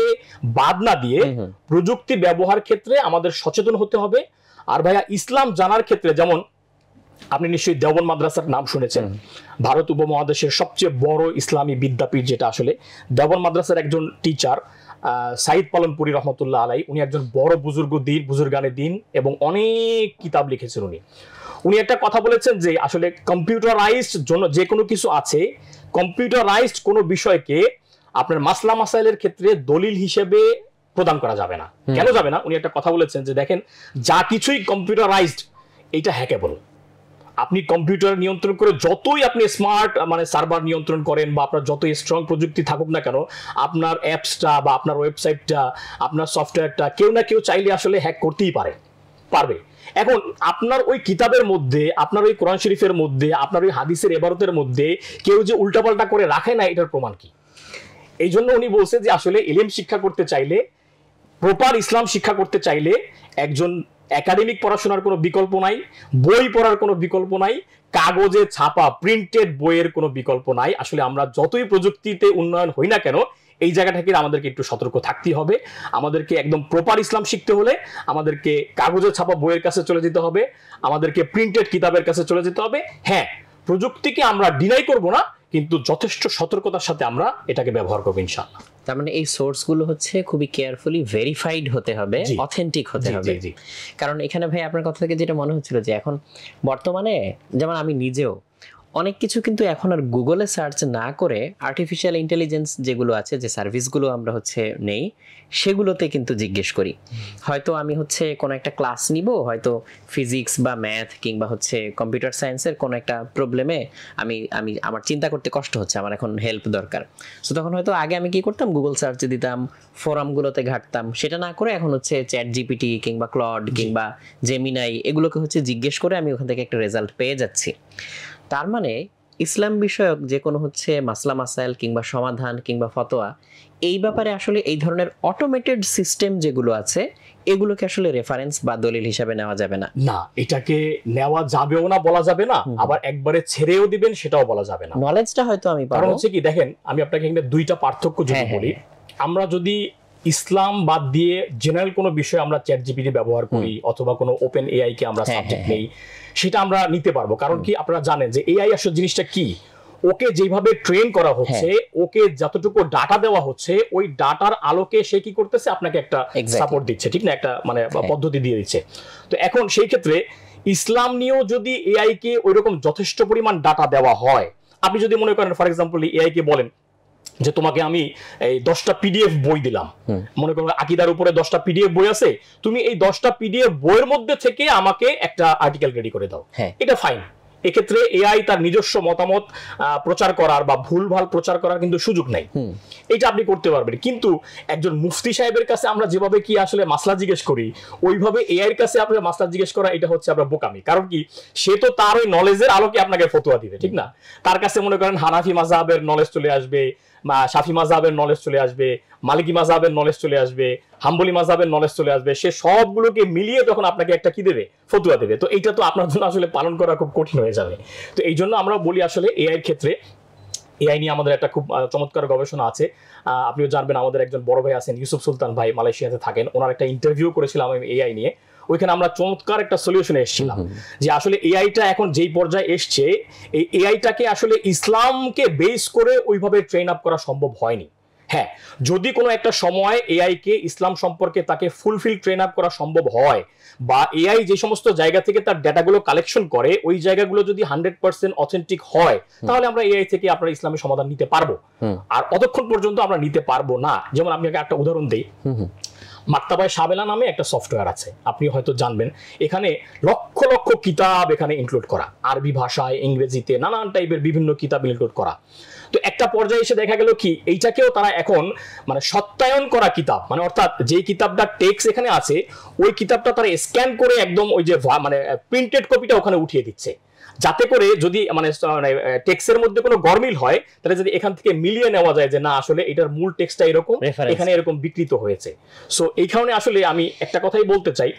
বাদ না দিয়ে প্রযুক্তি ব্যবহার ক্ষেত্রে আমাদের সচেতন হতে হবে। আর ভাইয়া ইসলাম জানার ক্ষেত্রে, যেমন আপনি নিশ্চয়ই দেওবন্দ মাদ্রাসার নাম শুনেছেন, ভারত উপমহাদেশের সবচেয়ে বড় ইসলামী বিদ্যাপীঠ, যেটা আসলে দেওবন্দ মাদ্রাসার একজন টিচার সাইদ পালনপুরি রহমতুল্লাহ আলাই, উনি একজন বড় বুজুর্গানে দিন এবং অনেক কিতাব লিখেছেন। উনি একটা কথা বলেছেন যে আসলে কম্পিউটারাইজড জন্য যে কোনো কিছু আছে, কম্পিউটারাইজড কোনো বিষয়কে আপনার মাসলা মাসাইলের ক্ষেত্রে দলিল হিসেবে প্রদান করা যাবে না। কেন যাবে না? উনি একটা কথা বলেছেন যে দেখেন যা কিছুই কম্পিউটারাইজড এটা হ্যাকেবল। আপনি কম্পিউটার নিয়ন্ত্রণ করে যতই আপনি স্মার্ট মানে সার্ভার নিয়ন্ত্রণ করেন বা আপনার যতই স্ট্রং প্রযুক্তি থাকুক না কেন, আপনার অ্যাপসটা বা আপনার ওয়েবসাইটটা, আপনার সফটওয়্যারটা কেউ না কেউ চাইলে আসলে হ্যাক করতেই পারবে। এখন আপনার ওই কিতাবের মধ্যে, আপনার ওই কোরআন শরীফের মধ্যে, আপনার ওই হাদিসের ইবারতের মধ্যে কেউ যে উল্টাপাল্টা করে রাখে না, এটার প্রমাণ কি? এই জন্য উনি বলছে যে আসলে ইলম শিক্ষা করতে চাইলে, প্রপার ইসলাম শিক্ষা করতে চাইলে একজন একাডেমিক পড়াশোনার কোনো বিকল্প নাই, বই পড়ার কোনো বিকল্প নাই, কাগজে ছাপা প্রিন্টেড বইয়ের কোনো বিকল্প নাই। আসলে আমরা যতই প্রযুক্তিতে উন্নয়ন হই না কেন এই জায়গা থেকে আমাদেরকে একটু সতর্ক থাকতেই হবে। আমাদেরকে একদম প্রপার ইসলাম শিখতে হলে আমাদেরকে কাগজে ছাপা বইয়ের কাছে চলে যেতে হবে, আমাদেরকে প্রিন্টেড কিতাবের কাছে চলে যেতে হবে। হ্যাঁ, প্রযুক্তিকে আমরা ডিনাই করব না, কিন্তু যথেষ্ট সতর্কতার সাথে আমরা এটাকে ব্যবহার করবো ইনশাআল্লাহ। তার মানে এই সোর্সগুলো হচ্ছে খুবই কেয়ারফুলি ভেরিফাইড হতে হবে, অথেন্টিক হতে হবে। কারণ এখানে ভাই আপনার কথা থেকে যেটা মনে হচ্ছিল যে এখন বর্তমানে যেমন আমি নিজেও অনেক কিছু কিন্তু এখন আর গুগলে সার্চ না করে আর্টিফিশিয়াল ইন্টেলিজেন্স যেগুলো আছে, যে সার্ভিসগুলো আমরা হচ্ছে নেই, সেগুলোতে কিন্তু জিজ্ঞেস করি। হয়তো আমি হচ্ছে কোনো একটা ক্লাস নিব, হয়তো ফিজিক্স বা ম্যাথ কিংবা হচ্ছে কম্পিউটার সায়েন্সের কোনো একটা প্রবলেমে আমি আমার চিন্তা করতে কষ্ট হচ্ছে, আমার এখন হেল্প দরকার। সো তখন হয়তো আগে আমি কি করতাম, গুগল সার্চে দিতাম, ফোরামগুলোতে ঘাঁটতাম। সেটা না করে এখন হচ্ছে চ্যাট জিপিটি কিংবা ক্লড কিংবা জেমিনাই এগুলোকে হচ্ছে জিজ্ঞেস করে আমি ওখান থেকে একটা রেজাল্ট পেয়ে যাচ্ছি। তার মানে ইসলাম বিষয়ক যে কোনো হচ্ছে মাসলা মাসাইল কিংবা সমাধান কিংবা ফতোয়া, এই ব্যাপারে আসলে এই ধরনের অটোমেটেড সিস্টেম যেগুলো আছে এগুলোকে আসলে রেফারেন্স বা দলিল হিসাবে নেওয়া যাবে না। না, এটাকে নেওয়া যাবেও না, বলা যাবে না, আবার একবারে ছেড়েও দিবেন সেটাও বলা যাবে না। নলেজটা হয়তো আমি পাবো। কারণ হচ্ছে কি, দেখেন আমি আপনাকে এখানে দুইটা পার্থক্য যদি বলি, আমরা যদি ইসলাম বাদ দিয়ে জেনারেল কোনো বিষয় আমরা চ্যাট জিপিটি ব্যবহার করি অথবা কোনো ওপেন এআই কে আমরা সাবজেক্ট নেই, সেটা আমরা নিতে পারবো। কারণ কি, আপনারা জানেন যে এআই আসলে জিনিসটা কি, ওকে যেভাবে ট্রেন করা হচ্ছে, ওকে যতটুকু ডাটা দেওয়া হচ্ছে, ওই ডাটার আলোকে সে কি করতেছে, আপনাকে একটা সাপোর্ট দিচ্ছে, ঠিক না, একটা মানে পদ্ধতি দিয়ে দিচ্ছে। তো এখন সেই ক্ষেত্রে ইসলাম নিয়েও যদি এআই কে ওইরকম যথেষ্ট পরিমাণ ডাটা দেওয়া হয়, আপনি যদি মনে করেন ফর এক্সাম্পল এআই কে বলেন যে তোমাকে আমি এই 10টা পিডিএফ বই দিলাম, মনে করো আকিদার উপরে 10টা পিডিএফ বই আছে, তুমি এই 10টা পিডিএফ বইয়ের মধ্যে থেকে আমাকে একটা আর্টিকেল রেডি করে দাও, এটা ফাইন। এক্ষেত্রে এআই তার নিজস্ব মতামত প্রচার করার বা ভুলভাল প্রচার করার কিন্তু সুযোগ নাই, এটা আপনি করতে পারবেন। কিন্তু একজন মুফতি সাহেবের কাছে আমরা যেভাবে কি আসলে মাসলা জিজ্ঞেস করি, ওইভাবে এআই এর কাছে আপনার মাসলা জিজ্ঞেস করা, এটা হচ্ছে আপনার বোকামি। কারণ কি, সে তো তার ওই নলেজের আলোকে আপনাকে ফতোয়া দিবে, ঠিক না। তার কাছে মনে করেন হানাফি মাযহাবের নলেজ চলে আসবে, শাফি মাযহাবের নলেজ চলে আসবে, মালিকি মাযহাবের নলেজ চলে আসবে, হাম্বলি মাযহাবের নলেজ চলে আসবে, সে সবগুলোকে মিলিয়ে তখন আপনাকে একটা কি দেবে, ফতোয়া দেবে। তো এইটা তো আপনার জন্য আসলে পালন করা খুব কঠিন হয়ে যাবে। তো এই জন্য আমরা বলি আসলে এআই এর ক্ষেত্রে, এআই নিয়ে আমাদের একটা খুব চমৎকার গবেষণা আছে। আপনিও জানবেন, আমাদের একজন বড় ভাই আছেন ইউসুফ সুলতান ভাই, মালয়েশিয়াতে থাকেন, ওনার একটা ইন্টারভিউ করেছিলাম আমি এআই নিয়ে। ওইখানে আমরা চমৎকার একটা সলিউশনে এসেছিলাম যে আসলে এআইটা এখন যেই পর্যায়ে এসছে, এই এআইটাকে আসলে ইসলামকে বেস করে ওইভাবে ট্রেন আপ করা সম্ভব হয়নি। হ্যাঁ, যদি কোনো একটা সময় এআই কে ইসলাম সম্পর্কে তাকে ফুলফিল ট্রেন আপ করা সম্ভব হয়, বা এআই যে সমস্ত জায়গা থেকে তার ডেটাগুলো কালেকশন করে ওই জায়গাগুলো যদি 100% অথেন্টিক হয়, তাহলে আমরা এআই থেকে আপনার ইসলামের সমাধান নিতে পারবো। আর অতক্ষণ পর্যন্ত আমরা নিতে পারবো না। যেমন আমি একটা উদাহরণ দিই, মাক্তাবায়ে শাবেলা নামে একটা সফটওয়্যার আছে, আপনি হয়তো জানবেন। এখানে লক্ষ লক্ষ কিতাব এখানে ইনক্লুড করা, আরবি ভাষায়, ইংরেজিতে, নানান টাইপের বিভিন্ন কিতাব ইনক্লুড করা। তো একটা পর্যায়ে এসে দেখা গেল কি, এইটাকেও তারা এখন মানে সত্যায়ন করা কিতাব, মানে অর্থাৎ যে কিতাবটা টেক্সট এখানে আছে, ওই কিতাবটা তারা স্ক্যান করে একদম ওই যে মানে প্রিন্টেড কপিটা ওখানে উঠিয়ে দিচ্ছে, যাতে করে যদি মানে টেক্সটের মধ্যে কোনো গরমিল হয়, তাহলে যদি এখান থেকে মিলিয়ে নেওয়া যায় যে না আসলে এটার মূল টেক্সটটা এরকম, এখানে এরকম বিকৃত হয়েছে। সো এই কারণে আসলে আমি একটা কথাই বলতে চাই,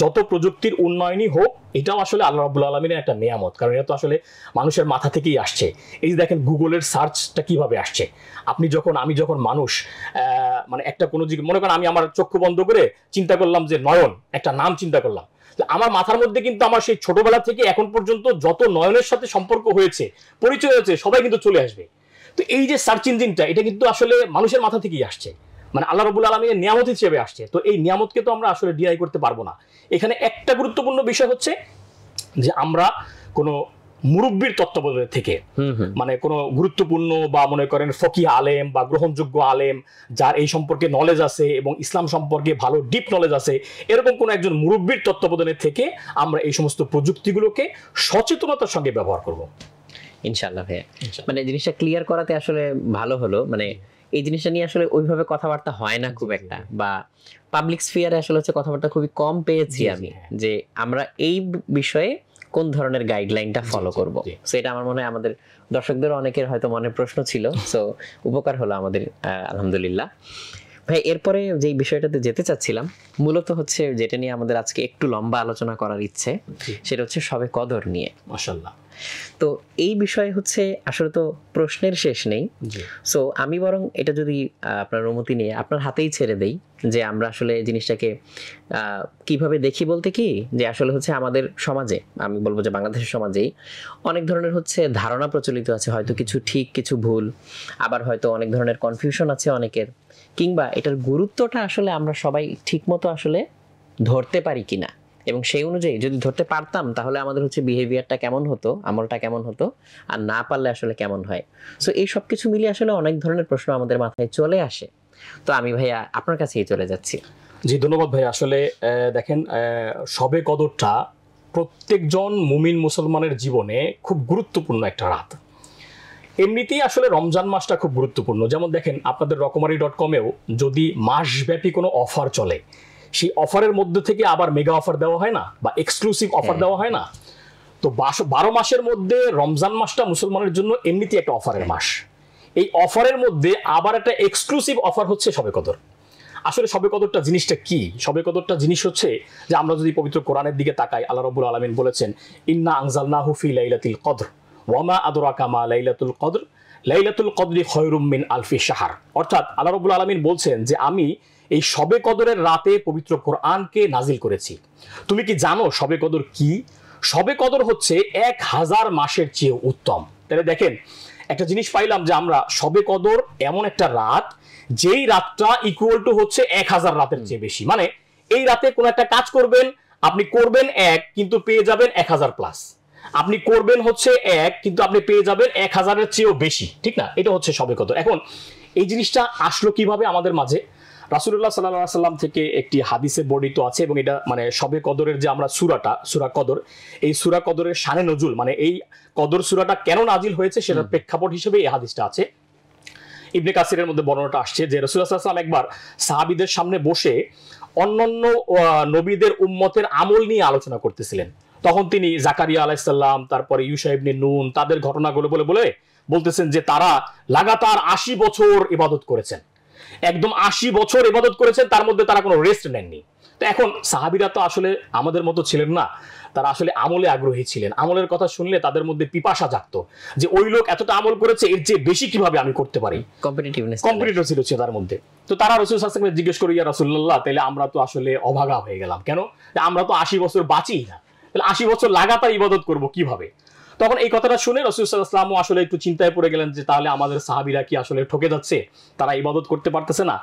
যত প্রযুক্তির উন্নয়নই হোক, এটাও আসলে আল্লাহ রাব্বুল আলামিনের একটা নিয়ামত। কারণ এটা তো আসলে মানুষের মাথা থেকেই আসছে। এই যে দেখেন গুগলের সার্চটা কিভাবে আসছে, আমি যখন মানুষ মানে একটা কোনো মনে করেন আমি আমার চক্ষু বন্ধ করে চিন্তা করলাম যে নয়ন, একটা নাম চিন্তা করলাম, আমার মাথার মধ্যে কিন্তু আমার সেই ছোটবেলা থেকে এখন পর্যন্ত যত নয়নের সাথে সম্পর্ক হয়েছে, পরিচয় হয়েছে, সবাই কিন্তু চলে আসবে। তো এই যে সার্চ ইঞ্জিনটা, এটা কিন্তু আসলে মানুষের মাথা থেকেই আসছে, মানে আল্লাহ রাব্বুল আলামিনের নিয়ামত হিসেবে আসছে। তো এই নিয়ামতকে তো আমরা আসলে ডিনাই করতে পারবো না। এখানে একটা গুরুত্বপূর্ণ বিষয় হচ্ছে যে আমরা কোনো মুরব্বীর তত্ত্বাবধানে থেকে, মানে কোনো গুরুত্বপূর্ণ বা মনে করেন ফকিহ আলেম বা গ্রহণযোগ্য আলেম, যার এই সম্পর্কে নলেজ আছে এবং ইসলাম সম্পর্কে ভালো ডিপ নলেজ আছে, এরকম কোনো একজন মুরব্বীর তত্ত্বাবধানে থেকে আমরা এই সমস্ত প্রযুক্তিগুলোকে সচেতনতার সঙ্গে ব্যবহার করব ইনশাআল্লাহ। ভাইয়া মানে জিনিসটা ক্লিয়ার করাতে আসলে ভালো হলো। মানে এই জিনিসটা নিয়ে আসলে ওইভাবে কথাবার্তা হয় না খুব একটা, বা পাবলিক স্ফিয়ারে আসলে হচ্ছে কথাবার্তা খুবই কম পেয়েছি আমি, যে আমরা এই বিষয়ে কোন ধরনের গাইডলাইনটা ফলো করব। সো এটা আমার মনে হয় আমাদের দর্শকদের অনেকের হয়তো মনে প্রশ্ন ছিল, সো উপকার হলো আমাদের, আলহামদুলিল্লাহ। ভাই এরপরে যে বিষয়টাতে যেতে চাচ্ছিলাম মূলত হচ্ছে, যেটা নিয়ে আমাদের আজকে একটু লম্বা আলোচনা করার ইচ্ছে, সেটা হচ্ছে শবে কদর নিয়ে। মাশাআল্লাহ। তো এই বিষয়ে হচ্ছে আসলে তো প্রশ্নের শেষ নেই। সো আমি বরং এটা যদি আপনার অনুমতি নিয়ে আপনার হাতেই ছেড়ে দেই, যে আমরা আসলে জিনিসটাকে কিভাবে দেখি, বলতে কি যে আসলে হচ্ছে আমাদের সমাজে, আমি বলবো যে বাংলাদেশের সমাজেই অনেক ধরনের হচ্ছে ধারণা প্রচলিত আছে, হয়তো কিছু ঠিক কিছু ভুল, আবার হয়তো অনেক ধরনের কনফিউশন আছে অনেকের, কিংবা এটার গুরুত্বটা আসলে আমরা সবাই ঠিক মতো আসলে ধরতে পারি কিনা, এবং সেই অনুযায়ী যদি ধরতে পারতাম তাহলে আমাদের হচ্ছে বিহেভিয়ারটা কেমন হতো, আমলটা কেমন হতো, আর না পারলে আসলে কেমন হয়। সো এই সব কিছু মিলিয়ে আসলে অনেক ধরনের প্রশ্ন আমাদের মাথায় চলে আসে। তো আমি ভাইয়া আপনার কাছেই চলে যাচ্ছি। জি ধন্যবাদ ভাই। আসলে দেখেন, শবে কদরটা প্রত্যেকজন মুমিন মুসলমানের জীবনে খুব গুরুত্বপূর্ণ একটা রাত। এমনিতেই আসলে রমজান মাসটা খুব গুরুত্বপূর্ণ। যেমন দেখেন আপনাদের রকমারি.কমেও যদি মাসব্যাপী কোনো অফার চলে, সেই অফারের মধ্যে থেকে আবার মেগা অফার দেওয়া হয় না, বা এক্সক্লুসিভ অফার দেওয়া হয় না। তো 12 মাসের মধ্যে রমজান মাসটা মুসলমানের জন্য এমনিতেই একটা অফারের মাস। এই অফারের মধ্যে আবার একটা এক্সক্লুসিভ অফার হচ্ছে শবে কদর। আসলে শবে কদরটা জিনিসটা কি? শবে কদরটা জিনিস হচ্ছে যে আমরা যদি পবিত্র কোরআনের দিকে তাকাই, আল্লাহ রাব্বুল আলামিন বলেছেন, ইন্না আনজালনাহু ফি লাইলাতিল কদর ওয়া মা আদরাকা মা লাইলাতুল কদর লাইলাতুল কদরি খায়রুম মিন আলফি শাহর। অর্থাৎ আল্লাহ রাব্বুল আলামিন বলছেন যে আমি এই শবে কদরের রাতে পবিত্র কোরআনকে নাজিল করেছি। তুমি কি জানো শবে কদর কি? শবে কদর হচ্ছে 1000 মাসের চেয়ে উত্তম। তাহলে দেখেন, একটা জিনিস পাইলাম যে আমরা শবে কদর এমন একটা রাত, যেই রাতটা ইকুয়াল টু হচ্ছে 1000 রাতের চেয়ে বেশি। মানে এই রাতে কোন একটা কাজ করবেন, আপনি করবেন 1 কিন্তু পেয়ে যাবেন 1000 প্লাস, আপনি করবেন হচ্ছে 1 কিন্তু আপনি পেয়ে যাবেন 1000-এর চেয়েও বেশি, ঠিক না? এটা হচ্ছে শবে কদর। এখন এই জিনিসটা আসলো কিভাবে আমাদের মাঝে? রাসূলুল্লাহ সাল্লাল্লাহু আলাইহি সাল্লাম থেকে একটি হাদিসে বর্ণিত আছে, এবং এটা মানে শবে কদরের যে আমরা সূরা কদর, এই সূরা কদরের শানে নজুল, মানে এই কদর সূরাটা কেন নাজিল হয়েছে সেটার প্রেক্ষাপট হিসেবে এই হাদিসটা আছে। ইবনে কাসিরের মধ্যে বর্ণনাটা আসছে যে রাসূলুল্লাহ সাল্লাল্লাহু আলাইহি ওয়াসাল্লাম একবার সাহাবীদের সামনে বসে অন্যান্য নবীদের উম্মতের আমল নিয়ে আলোচনা করতেছিলেন। তখন তিনি জাকারিয়া আলাইহিস সালাম, তারপরে ইউসা ইবনে নুন, তাদের ঘটনাগুলো বলতেছেন যে তারা লাগাতার 80 বছর ইবাদত করেছেন, একদম 80 বছর ইবাদত করেছেন, তার মধ্যে তারা কোনো রেস্ট নেননি। তো এখন সাহাবীরা তো আসলে আমাদের মতো ছিলেন না, তারা আসলে আমলে আগ্রহী ছিলেন। আমলের কথা শুনলে তাদের মধ্যে পিপাসা জাগতো যে ওই লোক এতটা আমল করেছে, এর চেয়ে বেশি কিভাবে আমি করতে পারি, কম্পিটিটিভ ছিল তার মধ্যে। তো তারা রাসূল সাল্লাল্লাহু আলাইহি ওয়াসাল্লামকে জিজ্ঞেস করে, ইয়া রাসূলুল্লাহ, তাহলে আমরা তো আসলে অভাগা হয়ে গেলাম, কেন? আমরা তো 80 বছর বাঁচি না, তাহলে 80 বছর লাগাতার ইবাদত করব কিভাবে? তখন এই কথাটা শুনে রাসূল সাল্লাল্লাহু আলাইহি ওয়াসাল্লাম আসলে একটু চিন্তায় পড়ে গেলেন যে তাহলে আমাদের সাহাবীরা কি আসলে ঠকে যাচ্ছে, তারা ইবাদত করতে পারতেছে না।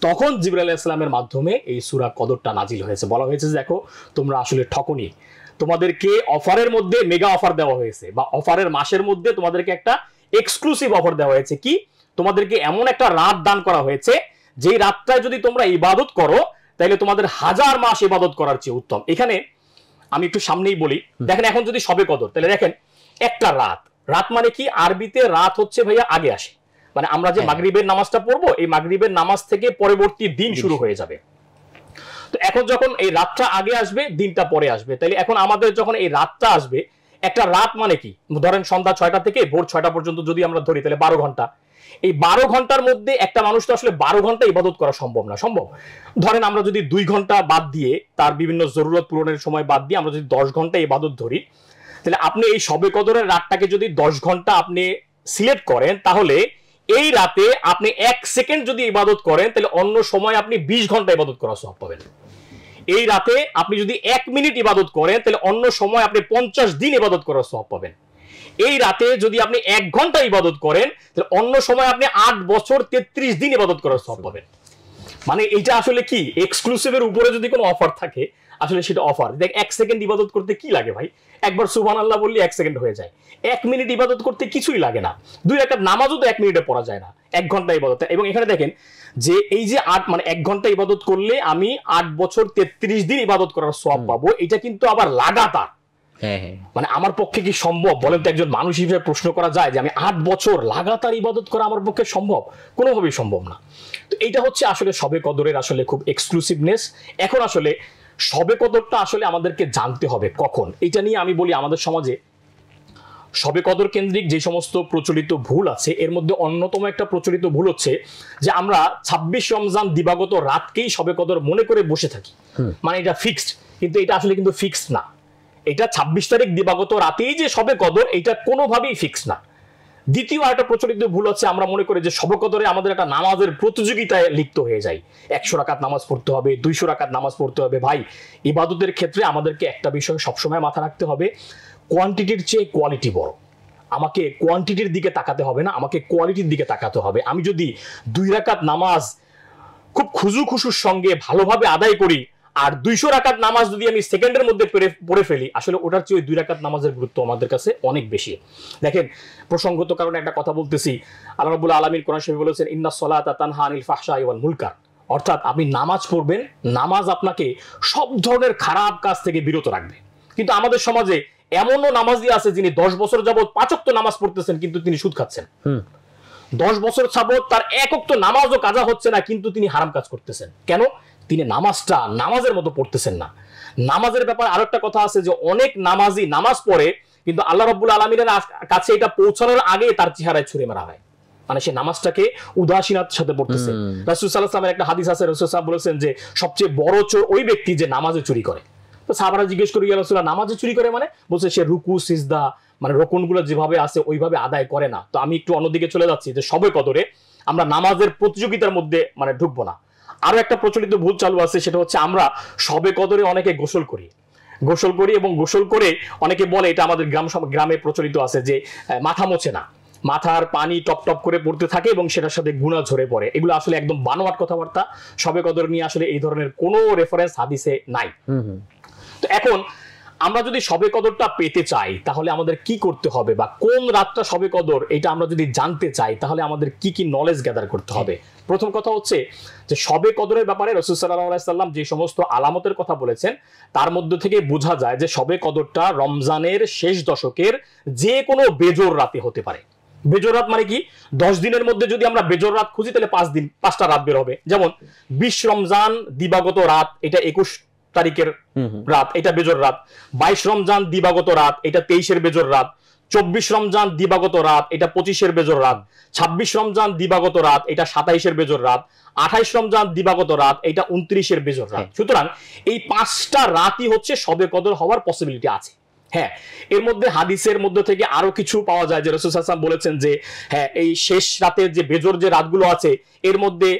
তখন জিবরাইল আলাইহিস সালামের মাধ্যমে এই সূরা কদরটা নাজিল হয়েছে। বলা হয়েছে যে দেখো, তোমরা আসলে ঠকনি, তোমাদেরকে অফারের মধ্যে মেগা অফার দেওয়া হয়েছে, বা অফারের মাসের মধ্যে তোমাদেরকে একটা এক্সক্লুসিভ অফার দেওয়া হয়েছে। কি? তোমাদেরকে এমন একটা রাত দান করা হয়েছে, যেই রাতটায় যদি তোমরা ইবাদত করো তাহলে তোমাদের 1000 মাস ইবাদত করার চেয়ে উত্তম। এখানে আমি একটু সামনেই বলি, দেখেন এখন যদি শবে কদর, তাহলে দেখেন একটা রাত, রাত মানে কি? আরবিতে রাত হচ্ছে ভাইয়া আগে আসে, মানে আমরা যে মাগরিবের নামাজটা পড়বো, এই মাগরিবের নামাজ থেকে পরবর্তী দিন শুরু হয়ে যাবে। তো এখন যখন এই রাতটা আগে আসবে, দিনটা পরে আসবে, তাইলে এখন আমাদের যখন এই রাতটা আসবে, একটা রাত মানে কি? ধরেন সন্ধ্যা 6টা থেকে ভোর 6টা পর্যন্ত যদি আমরা ধরি, তাহলে 12 ঘন্টা। এই 12 ঘন্টার মধ্যে একটা মানুষ তো আসলে 12 ঘন্টা ইবাদত করা সম্ভব না। সম্ভব? ধরেন আমরা যদি 2 ঘন্টা বাদ দিয়ে, তার বিভিন্ন জরুরত পূরণের সময় বাদ দিয়ে আমরা যদি 10 ঘন্টা ইবাদত ধরি, তাহলে আপনি এই শবে কদরের রাতটাকে যদি 10 ঘন্টা আপনি সিলেক্ট করেন, তাহলে এই রাতে আপনি 1 সেকেন্ড যদি ইবাদত করেন, তাহলে অন্য সময় আপনি 20 ঘন্টা ইবাদত করার সওয়াব পাবেন। এই রাতে আপনি যদি 1 মিনিট ইবাদত করেন, তাহলে অন্য সময় আপনি 50 দিন ইবাদত করার সওয়াব পাবেন। এই রাতে যদি আপনি 1 ঘন্টা ইবাদত করেন, তাহলে অন্য সময় আপনি 8 বছর 33 দিন ইবাদত করার সওয়াব পাবেন। মানে এইটা আসলে কি, এক্সক্লুসিভের উপরে যদি কোনো অফার থাকে, আসলে সেটা অফার। দেখ, 1 সেকেন্ড ইবাদত করতে কি লাগে ভাই? একবার সুবহানাল্লাহ বললে 1 সেকেন্ড হয়ে যায়। 1 মিনিট ইবাদত করতে কিছুই লাগে না। 2 রাকাত নামাজও তো 1 মিনিটে পড়া যায় না, 1 ঘন্টা ইবাদত। এবং এখানে দেখেন যে এই যে 8 মানে 1 ঘন্টা ইবাদত করলে আমি 8 বছর 33 দিন ইবাদত করার সওয়াব পাবো। এটা কিন্তু আবার লাগাতার। মানে আমার পক্ষে কি সম্ভব বলেন তো? একজন মানুষ হিসেবে প্রশ্ন করা যায় যে আমি 8 বছর লাগাতার ইবাদত করা আমার পক্ষে সম্ভব? কোনোভাবেই সম্ভব না। তো এইটা হচ্ছে আসলে শবে কদরের আসলে খুব এক্সক্লুসিভনেস। এখন আসলে শবে কদরটা আসলে আমাদেরকে জানতে হবে কখন। এটা নিয়ে আমি বলি, আমাদের সমাজে শবে কদর কেন্দ্রিক যে সমস্ত প্রচলিত ভুল আছে, এর মধ্যে অন্যতম একটা প্রচলিত ভুল হচ্ছে যে আমরা 26 রমজান দিবাগত রাতকেই শবে কদর মনে করে বসে থাকি, মানে এটা ফিক্সড। কিন্তু এটা আসলে কিন্তু ফিক্সড না। এটা 26 তারিখ দিবাগত রাতেই যে শবে কদর, এটা কোনোভাবেই ফিক্স না। দ্বিতীয় একটা প্রচলিত ভুল হচ্ছে, আমরা মনে করি যে শবে কদরে আমাদের একটা নামাজের প্রতিযোগিতায় লিপ্ত হয়ে যায়। 100 রাকাত নামাজ পড়তে হবে, 200 রাকাত নামাজ পড়তে হবে। ভাই, ইবাদতের ক্ষেত্রে আমাদেরকে একটা বিষয় সবসময় মাথা রাখতে হবে, কোয়ান্টিটির চেয়ে কোয়ালিটি বড়। আমাকে কোয়ান্টিটির দিকে তাকাতে হবে না, আমাকে কোয়ালিটির দিকে তাকাতে হবে। আমি যদি 2 রাকাত নামাজ খুব খুজু খুশুর সঙ্গে ভালোভাবে আদায় করি, আর 200 রাকাত নামাজ যদি আমি সেকেন্ডের মধ্যে পড়ে ফেলি, আসলে ওটার চেয়ে 2 রাকাত নামাজের গুরুত্ব আমাদের কাছে অনেক বেশি। দেখেন, প্রসঙ্গত কারণে একটা কথা বলতেছি, আল্লাহ রাব্বুল আলামিন কোরআন শরীফে বলেছেন, ইন্নাস সালাতা তানহা আনিল ফাহশাই ওয়াল মুনকার। অর্থাৎ আপনি নামাজ পড়বেন, নামাজ আপনাকে সব ধরনের খারাপ কাজ থেকে বিরত রাখবে। কিন্তু আমাদের সমাজে এমনও নামাজি আছে যিনি 10 বছর যাবত 5 ওয়াক্ত নামাজ পড়তেছেন, কিন্তু তিনি সুদ খাচ্ছেন। 10 বছর যাবত তার 1 ওয়াক্ত নামাজও কাজা হচ্ছে না, কিন্তু তিনি হারাম কাজ করতেছেন। কেন? তিনি নামাজটা নামাজের মতো পড়তেছেন না। নামাজের ব্যাপারে আরেকটা কথা আছে যে অনেক নামাজি নামাজ পড়ে, কিন্তু আল্লাহ রাব্বুল আলামিনের কাছে এটা পৌঁছানোর আগে তার চেহারায় ছুঁড়ে মারা হয়। মানে সে নামাজটাকে উদাসীনতার সাথে পড়তেছে। রাসূল সাল্লাল্লাহু আলাইহি ওয়াসাল্লামের একটা হাদিস আছে, রাসূল সাহেব বলেছেন যে সবচেয়ে বড় চোর ওই ব্যক্তি যে নামাজে চুরি করে। তো সাহাবারা জিজ্ঞেস করে, ইয়া রাসূলুল্লাহ, নামাজে চুরি করে মানে? বলছে সে রুকু সিজদা মানে রকনগুলো যেভাবে আছে ওইভাবে আদায় করে না। তো আমি একটু অন্যদিকে চলে যাচ্ছি যে শবে কদরে আমরা নামাজের প্রতিযোগিতার মধ্যে মানে ঢুকবো না। আরো একটা প্রচলিত ভুল চালু আছে, সেটা হচ্ছে আমরা শবে কদরে অনেকে গোসল করি এবং গোসল করে অনেকে বলে, এটা আমাদের গ্রামে প্রচলিত আছে যে মাথা মোছে না। মাথার পানি টপ টপ করে পড়তে থাকে এবং সেটার সাথে গুনাহ ঝরে পড়ে। এগুলো আসলে একদম বানোয়াট কথাবার্তা। শবে কদর নিয়ে আসলে এই ধরনের কোনো রেফারেন্স হাদিসে নাই। তো এখন আমরা যদি শবে কদরটা পেতে চাই তাহলে আমাদের কি করতে হবে, বা কোন রাতটা শবে কদর এটা আমরা যদি জানতে চাই তাহলে আমাদের কি কি নলেজ গ্যাদার করতে হবে? প্রথম কথা হচ্ছে যে শবে কদরের ব্যাপারে রাসূল সাল্লাল্লাহু আলাইহি সাল্লাম যে সমস্ত আলামতের কথা বলেছেন তার মধ্য থেকে বোঝা যায় যে শবে কদরটা রমজানের শেষ দশকের যে কোনো বেজোর রাতে হতে পারে। বেজোর রাত মানে কি? 10 দিনের মধ্যে যদি আমরা বেজোর রাত খুঁজি তাহলে 5টা রাত বের হবে। যেমন 20 রমজান দিবাগত রাত, এটা 21 তারিখের রাত, এটা বেজোর রাত। 22 রমজান দিবাগত রাত, এটা 23-এর বেজোর রাত। 24 রমজান দিবাগত রাত, এটা 25-এর বেজোর রাত। 26 রমজান দিবাগত রাত, এটা 27-এর বেজোর রাত। 28 রমজান দিবাগত রাত, এটা 29-এর বেজোর রাত। সুতরাং এই 5টা রাতই হচ্ছে শবে কদর হওয়ার পসিবিলিটি আছে। হ্যাঁ, এর মধ্যে হাদিসের মধ্যে থেকে আরো কিছু পাওয়া যায় যে রাসূল সাল্লাল্লাহু আলাইহি ওয়াসাল্লাম বলেছেন যে হ্যাঁ, এই শেষ রাতের যে বেজোর যে রাতগুলো আছে এর মধ্যে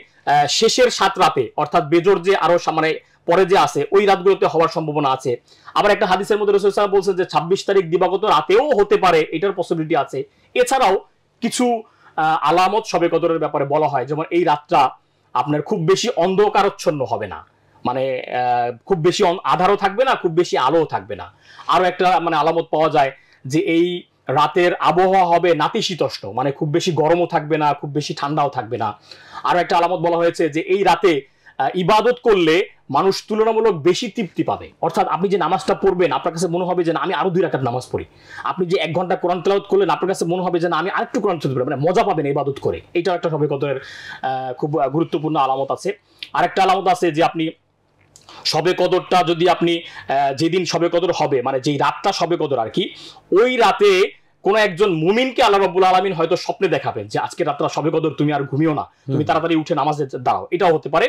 শেষের 7 রাতে অর্থাৎ বেজোর যে আরো মানে পরে যে আছে ওই রাতগুলোতে হওয়ার সম্ভাবনা আছে। আবার একটা হাদিসের মধ্যে রাসূল সাল্লাল্লাহু আলাইহি ওয়াসাল্লাম বলছেন যে 26 তারিখ দিবাগত রাতেও হতে পারে, এটার পসিবিলিটি আছে। এছাড়াও কিছু আলামত শবে কদরের ব্যাপারে বলা হয়, যেমন এই রাতটা আপনার খুব বেশি অন্ধকারচ্ছন্ন হবে না, মানে খুব বেশি আধারও থাকবে না, খুব বেশি আলোও থাকবে না। আরো একটা মানে আলামত পাওয়া যায় যে এই রাতের আবহাওয়া হবে নাতিশীতোষ্ণ, মানে খুব বেশি গরমও থাকবে না, খুব বেশি ঠান্ডাও থাকবে না। আরো একটা আলামত বলা হয়েছে যে এই রাতে ইবাদত করলে মানুষ তুলনামূলক বেশি তৃপ্তি পাবে। অর্থাৎ আপনি যে নামাজটা পড়বেন আপনার কাছে মনে হবে যে না আমি আরো 2 রাকাত নামাজ পড়ি। আপনি যে 1 ঘন্টা কোরআন তেলাওয়াত করলেন আপনার কাছে মনে হবে যে না আমি আরেকটু কোরআন তেলাওয়াত করি, মানে মজা পাবেন ইবাদত করে। এটা একটা শবে কদরের খুব গুরুত্বপূর্ণ আলামত আছে। আরেকটা আলামত আছে যে আপনি শবে কদরটা যদি আপনি যেদিন শবে কদর হবে, মানে যেই রাতটা শবে কদর আর কি, ওই রাতে কোন একজন মুমিনকে আল্লাহ রাব্বুল আলামিন হয়তো স্বপ্নে দেখাবেন যে আজকে রাতটা শবে কদর, তুমি আর ঘুমিও না, তুমি তাড়াতাড়ি উঠে নামাজে দাঁড়াও, এটাও হতে পারে।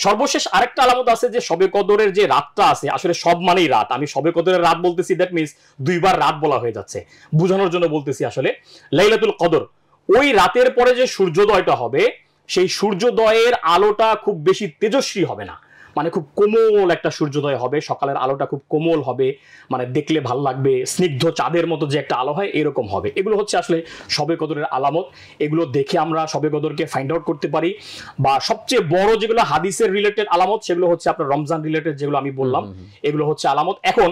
সর্বশেষ আরেকটা আলামত আছে যে শবে কদরের যে রাতটা আছে, আসলে সব মানেই রাত, আমি শবে কদরের রাত বলতেছি দ্যাট মিন্স 2বার রাত বলা হয়ে যাচ্ছে, বোঝানোর জন্য বলতেছি। আসলে লাইলাতুল কদর ওই রাতের পরে যে সূর্যোদয়টা হবে সেই সূর্যোদয়ের আলোটা খুব বেশি তেজস্বী হবে না, মানে খুব কোমল একটা সূর্যোদয় হবে, সকালের আলোটা খুব কোমল হবে, মানে দেখলে ভালো লাগবে, স্নিগ্ধ চাঁদের মতো যে একটা আলো হয় এরকম হবে। এগুলো হচ্ছে আসলে শবে কদরের আলামত। এগুলো দেখে আমরা শবে কদরকে ফাইন্ড আউট করতে পারি। বা সবচেয়ে বড় যেগুলো হাদিসের রিলেটেড আলামত সেগুলো হচ্ছে আপনার রমজান রিলেটেড, যেগুলো আমি বললাম এগুলো হচ্ছে আলামত। এখন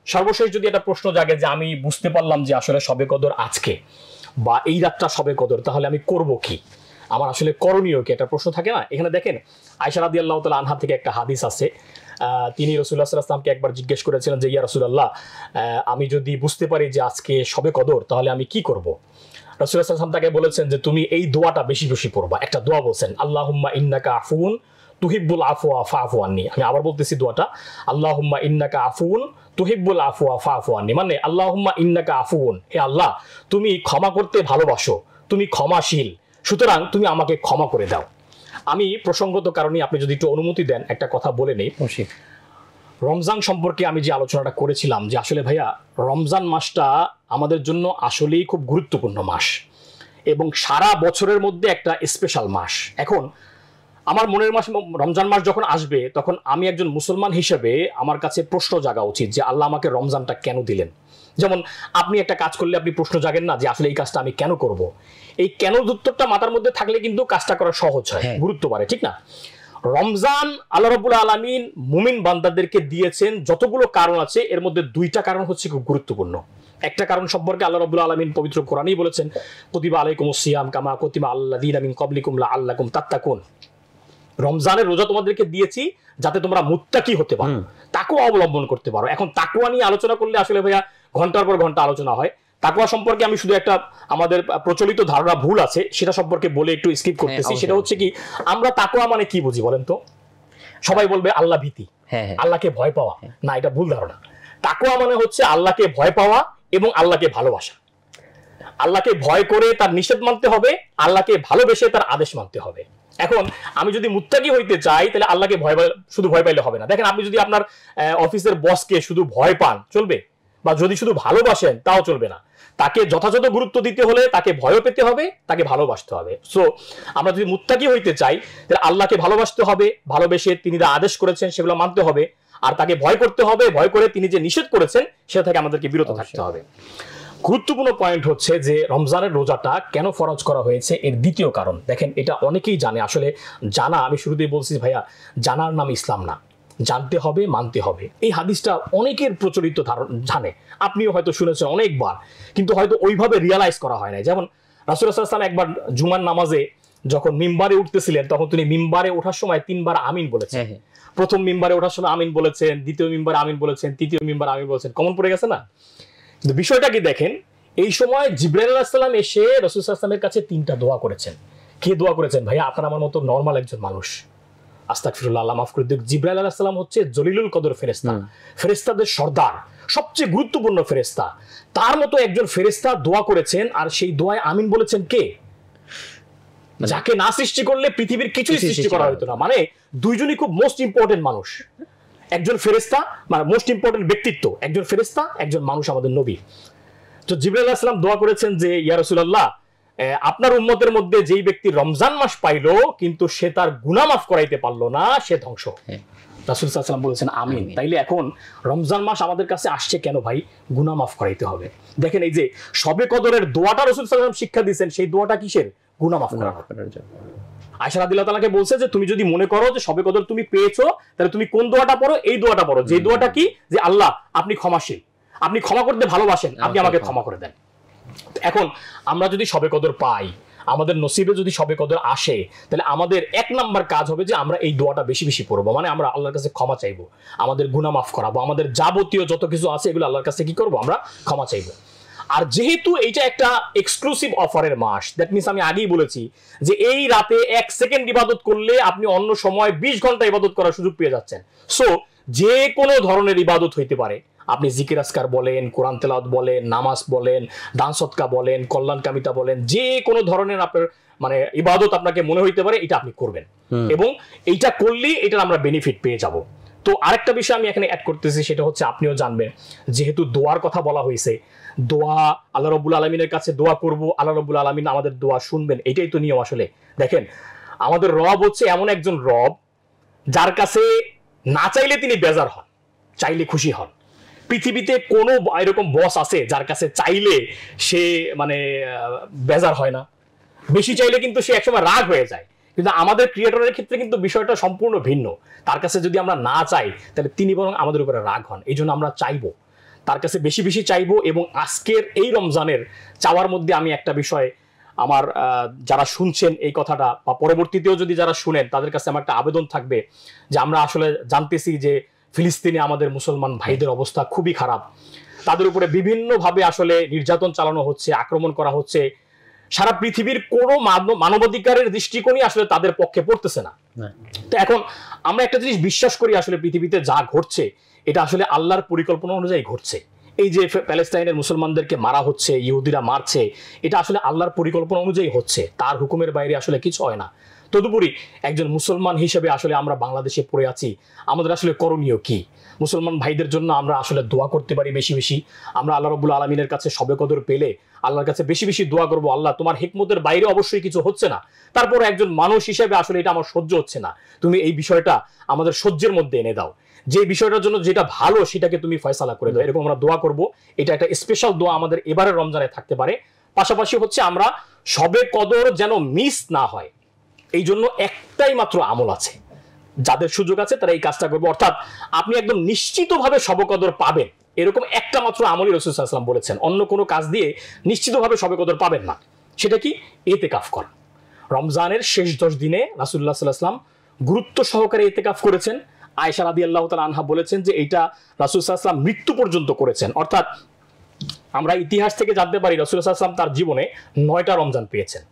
সর্বশেষ যদি একটা প্রশ্ন জাগে যে আমি বুঝতে পারলাম যে আসলে শবে কদর আজকে বা এই রাতটা শবে কদর, তাহলে আমি করব কি, আমার আসলে করণীয় কি, একটা প্রশ্ন থাকে না। এখানে দেখেন আয়েশা রাদিয়াল্লাহু তাআলা আনহা থেকে একটা হাদিস আছে। তিনি রাসূলুল্লাহ সাল্লাল্লাহু আলাইহি ওয়াসাল্লামকে একবার জিজ্ঞেস করেছিলেন যে ইয়া রাসূলুল্লাহ, আমি যদি বুঝতে পারি যে আজকে শবে কদর তাহলে আমি কি করব? রাসূলুল্লাহ সাল্লাল্লাহু আলাইহি ওয়াসাল্লাম তাকে বলেছেন যে তুমি এই দোয়াটা বেশি বেশি পড়বা। একটা দোয়া বলছেন, আল্লাহুম্মা ইন্নাকা আফুন তুহিব্বুল আফওয়া ফাফু আননি। আমি আবার বলতেছি দোয়াটা, আল্লাহুম্মা ইন্নাকা আফুন তুহিব্বুল আফওয়া ফাফু আননি, মানে আল্লাহুম্মা ইন্নাকা আফুন, হে আল্লাহ তুমি ক্ষমা করতে ভালোবাসো, তুমি ক্ষমাশীল, সুতরাং তুমি আমাকে ক্ষমা করে দাও। আমি প্রসঙ্গত কারণে আপনি যদি একটু অনুমতি দেন একটা কথা বলে নেই। রমজান সম্পর্কে আমি যে আলোচনাটা করেছিলাম যে আসলে ভাইয়া রমজান মাসটা আমাদের জন্য আসলেই খুব গুরুত্বপূর্ণ মাস এবং সারা বছরের মধ্যে একটা স্পেশাল মাস। এখন আমার মনের মাস রমজান মাস যখন আসবে তখন আমি একজন মুসলমান হিসেবে আমার কাছে প্রশ্ন জাগা উচিত যে আল্লাহ আমাকে রমজানটা কেন দিলেন। যেমন আপনি একটা কাজ করলে আপনি প্রশ্ন জাগেন না যে আসলে এই কাজটা আমি কেন করব। এই কেন উত্তরটা মাথার মধ্যে থাকলে কিন্তু কাজটা করা সহজ হয়, গুরুত্ব বাড়ে, ঠিক না? রমজান আল্লাহ রাব্বুল আলামিন মুমিন বান্দাদেরকে দিয়েছেন যতগুলো কারণ আছে এর মধ্যে 2টা কারণ হচ্ছে খুব গুরুত্বপূর্ণ। একটা কারণ সম্পর্কে আল্লাহ রাব্বুল আলামিন পবিত্র কোরআনেই বলেছেন, কুতিবা আলাইকুমুস সিয়াম কামা কুতিবা আল্লাযীনা মিন ক্বাবলিকুম লাআল্লাকুম তাত্তাকুন। রমজানের রোজা তোমাদেরকে দিয়েছি যাতে তোমরা মুত্তাকি হতে পারো, তাকওয়া অবলম্বন করতে পারো। এখন তাকওয়া নিয়ে আলোচনা করলে আসলে ভাইয়া ঘন্টার পর ঘন্টা আলোচনা হয়। তাকওয়া সম্পর্কে আমি শুধু একটা আমাদের প্রচলিত ধারণা ভুল আছে সেটা সম্পর্কে বলে একটু স্কিপ করতেছি। সেটা হচ্ছে কি, আমরা তাকওয়া মানে কি বুঝি বলেন তো? সবাই বলবে আল্লাহ ভীতি, আল্লাহকে ভয় পাওয়া। না, এটা ভুল ধারণা। তাকওয়া মানে হচ্ছে আল্লাহকে ভয় পাওয়া এবং আল্লাহকে ভালোবাসা। আল্লাহকে ভয় করে তার নিষেধ মানতে হবে, আল্লাহকে ভালোবেসে তার আদেশ মানতে হবে। এখন আমি যদি মুত্তাকি হইতে চাই তাহলে আল্লাহকে শুধু ভয় পাইলে হবে না। দেখেন আপনি যদি আপনার অফিসের বসকে শুধু ভয় পান চলবে, বা যদি শুধু ভালোবাসেন তাও চলবে না। তাকে যথাযথ গুরুত্ব দিতে হলে তাকে ভয় পেতে হবে, তাকে ভালোবাসতে হবে। সো আমরা যদি মুত্তাকি হইতে চাই তাহলে আল্লাহকে ভালোবাসতে হবে, ভালোবেসে তিনি যা আদেশ করেছেন সেগুলো মানতে হবে, আর তাকে ভয় করতে হবে, ভয় করে তিনি যে নিষেধ করেছেন সেটা থেকে আমাদেরকে বিরত থাকতে হবে। গুরুত্বপূর্ণ পয়েন্ট হচ্ছে যে রমজানের রোজাটা কেন ফরজ করা হয়েছে এর দ্বিতীয় কারণ। দেখেন, এটা অনেকেই জানে, আসলে জানা, আমি শুরুতেই বলছি ভাইয়া, জানার নাম ইসলাম না, জানতে হবে, মানতে হবে। এই হাদিসটা অনেকের প্রচলিত জানে, আপনিও হয়তো শুনেছেন অনেকবার, কিন্তু হয়তো ওইভাবে রিয়ালাইজ করা হয় না। যেমন রাসূলুল্লাহ সাল্লাল্লাহু আলাইহি ওয়াসাল্লাম একবার জুমার নামাজে যখন মিম্বারে উঠতেছিলেন, তখন তিনি মিম্বারে ওঠার সময় 3 বার আমিন বলেছেন। প্রথম মিম্বারে ওঠার সময় আমিন বলেছেন, দ্বিতীয় মিম্বারে আমিন বলেছেন, তৃতীয় মিম্বারে আমিন বলেছেন। কমন পড়ে গেছে না? কিন্তু বিষয়টা কি দেখেন, এই সময় জিবরাইল আলাইহিস সালাম এসে রাসূল সাল্লাল্লাহু আলাইহি ওয়াসাল্লামের কাছে 3টা দোয়া করেছেন। কে দোয়া করেছেন? ভাইয়া, আপনার আমার মতো নরমাল একজন মানুষ, আস্তাগফিরুল্লাহ, আল্লাহ মাফ করে দিক। জিবরাইল আলাইহিস সালাম হচ্ছে জলিলুল কদর ফেরেশতা, ফেরেশতাদের সর্দার, সবচেয়ে গুরুত্বপূর্ণ ফেরেশতা। তার মতো একজন ফেরেশতা দোয়া করেছেন, আর সেই দোয়ায় আমিন বলেছেন কে? যাকে না সৃষ্টি করলে পৃথিবীর কিছুই সৃষ্টি করা হতো না। মানে দুইজনই খুব মোস্ট ইম্পর্টেন্ট মানুষ, একজন ফেরেশতা, মানে মোস্ট ইম্পর্টেন্ট ব্যক্তিত্ব, একজন ফেরেশতা, একজন মানুষ, আমাদের নবী। তো জিবরাইল আলাইহিস সালাম দোয়া করেছেন যে ইয়া রাসূলুল্লাহ, আপনার উম্মতের মধ্যে যেই ব্যক্তি রমজান মাস পাইলো কিন্তু সে তার গুনাহ মাফ করাইতে পারলো না, সে ধ্বংস। রাসূল সাল্লাল্লাহু আলাইহি ওয়াসাল্লাম বলেছেন আমিন। তাইলে এখন রমজান মাস আমাদের কাছে আসছে কেন ভাই? গুনাহ মাফ করাইতে হবে। দেখেন, এই যে শবে কদরের দোয়াটা রাসূল সাল্লাল্লাহু আলাইহি ওয়াসাল্লাম শিক্ষা দিয়েছেন, সেই দোয়াটা কিসের? গুনাহ মাফ করার জন্য। আয়েশা রাদিয়াল্লাহু তাআলাকে বলছে যে তুমি যদি মনে করো যে শবে কদর তুমি পেয়েছো, তাহলে তুমি কোন দোয়াটা পড়ো? এই দোয়াটা পড়ো। যে দোয়াটা কি? যে আল্লাহ আপনি ক্ষমাশীল, আপনি ক্ষমা করতে ভালোবাসেন, আপনি আমাকে ক্ষমা করে দেন। এখন আমরা যদি শবে কদর পাই, আমাদের নসিবে যদি শবে কদর আসে, তাহলে আমাদের 1 নাম্বার কাজ হবে যে আমরা এই দোয়াটা বেশি বেশি পড়বো। মানে আমরা আল্লাহর কাছে ক্ষমা চাইবো, আমাদের গুনাহ মাফ করাবো, আমাদের যাবতীয় যত কিছু আছে এগুলো আল্লাহর কাছে কি করবো? আমরা ক্ষমা চাইবো। আর যেহেতু এইটা একটা এক্সক্লুসিভ অফারের মাস, দ্যাট মিনস আমি আগেই বলেছি যে এই রাতে 1 সেকেন্ড ইবাদত করলে আপনি অন্য সময় 20 ঘন্টা ইবাদত করার সুযোগ পেয়ে যাচ্ছেন। সো যে কোনো ধরনের ইবাদত হইতে পারে, আপনি জিকির আজকার বলেন, কোরআন তেলাওয়াত বলেন, নামাজ বলেন, দান সদকা বলেন, কল্যাণ কামিতা বলেন, যে কোনো ধরনের আপনার মানে ইবাদত আপনাকে মনে হইতে পারে, এটা আপনি করবেন, এবং এইটা করলেই এটার আমরা বেনিফিট পেয়ে যাব। তো আরেকটা বিষয় আমি এখানে অ্যাড করতেছি, সেটা হচ্ছে আপনিও জানবেন, যেহেতু দোয়ার কথা বলা হয়েছে, দোয়া আল্লাহ রাব্বুল আলামিনের কাছে দোয়া করব, আল্লাহ রাব্বুল আলামিন আমাদের দোয়া শুনবেন, এটাই তো নিয়ম। আসলে দেখেন, আমাদের রব হচ্ছে এমন একজন রব যার কাছে না চাইলে তিনি বেজার হন, চাইলে খুশি হন। পৃথিবীতে কোনো এরকম বস আছে যার কাছে চাইলে সে মানে বেজার হয় না? বেশি চাইলে কিন্তু সে একসময় রাগ হয়ে যায়। কিন্তু আমাদের ক্রিয়েটরের ক্ষেত্রে কিন্তু বিষয়টা সম্পূর্ণ ভিন্ন। তার কাছে যদি আমরা না চাই, তাহলে তিনি বরং আমাদের উপরে রাগ হন। এই জন্য আমরা চাইবো, তার কাছে বেশি বেশি চাইবো। এবং আজকের এই রমজানের চাওয়ার মধ্যে আমি একটা বিষয়, আমার যারা শুনছেন এই কথাটা, বা পরবর্তীতেও যদি যারা শুনেন, তাদের কাছে আমার একটা আবেদন থাকবে যে আমরা আসলে জানতেছি যে ফিলিস্তিনে আমাদের মুসলমান ভাইদের অবস্থা খুবই খারাপ। তাদের উপরে বিভিন্নভাবে আসলে নির্যাতন চালানো হচ্ছে, আক্রমণ করা হচ্ছে। সারা পৃথিবীর কোনো মানবাধিকারের দৃষ্টিকোণই আসলে তাদের পক্ষে পড়তেছে না। তো এখন আমরা একটা জিনিস বিশ্বাস করি, আসলে পৃথিবীতে যা ঘটছে এটা আসলে আল্লাহর পরিকল্পনা অনুযায়ী ঘটছে। এই যে প্যালেস্টাইনের মুসলমানদেরকে মারা হচ্ছে, ইহুদিরা মারছে, এটা আসলে আল্লাহর পরিকল্পনা অনুযায়ী হচ্ছে, তার হুকুমের বাইরে আসলে কিছু হয় না। তদুপরি একজন মুসলমান হিসেবে আসলে আমরা বাংলাদেশে পড়ে আছি, আমাদের আসলে করণীয় কি? মুসলমান ভাইদের জন্য আমরা আসলে দোয়া করতে পারি বেশি বেশি। আমরা আল্লাহ রাব্বুল আলামিনের কাছে শবে কদর পেলে আল্লাহর কাছে বেশি বেশি দোয়া করবো, আল্লাহ তোমার হিকমতের বাইরে অবশ্যই কিছু হচ্ছে না, তারপর একজন মানুষ হিসেবে আসলে এটা আমার সহ্য হচ্ছে না, তুমি এই বিষয়টা আমাদের সহ্যের মধ্যে এনে দাও, যে বিষয়টার জন্য যেটা ভালো সেটাকে তুমি ফয়সালা করে দাও। এরকম আমরা দোয়া করব। এটা একটা স্পেশাল দোয়া আমাদের এবারের রমজানে থাকতে পারে। পাশাপাশি হচ্ছে আমরা শবে কদর যেন মিস না হয়, এই জন্য একটাই মাত্র আমল আছে, যাদের সুযোগ আছে তারা এই কাজটা করবে। অর্থাৎ আপনি একদম নিশ্চিতভাবে শবে কদর পাবেন, এরকম একটা মাত্র আমলই রাসূল সাল্লাল্লাহু আলাইহি ওয়াসাল্লাম বলেছেন। অন্য কোনো কাজ দিয়ে নিশ্চিতভাবে শবে কদর পাবেন না। সেটা কি? ইতিকাফ করা। রমজানের শেষ 10 দিনে রাসূলুল্লাহ সাল্লাল্লাহু আলাইহি ওয়াসাল্লাম গুরুত্ব সহকারে ইতিকাফ করেছেন। আয়েশা রাদিয়াল্লাহু তাআলা আনহা বলেছেন যে এইটা রাসূল সাল্লাল্লাহু আলাইহি ওয়াসাল্লাম মৃত্যু পর্যন্ত করেছেন। অর্থাৎ আমরা ইতিহাস থেকে জানতে পারি রাসূল সাল্লাল্লাহু আলাইহি ওয়াসাল্লাম তার জীবনে 9টা রমজান পেয়েছেন।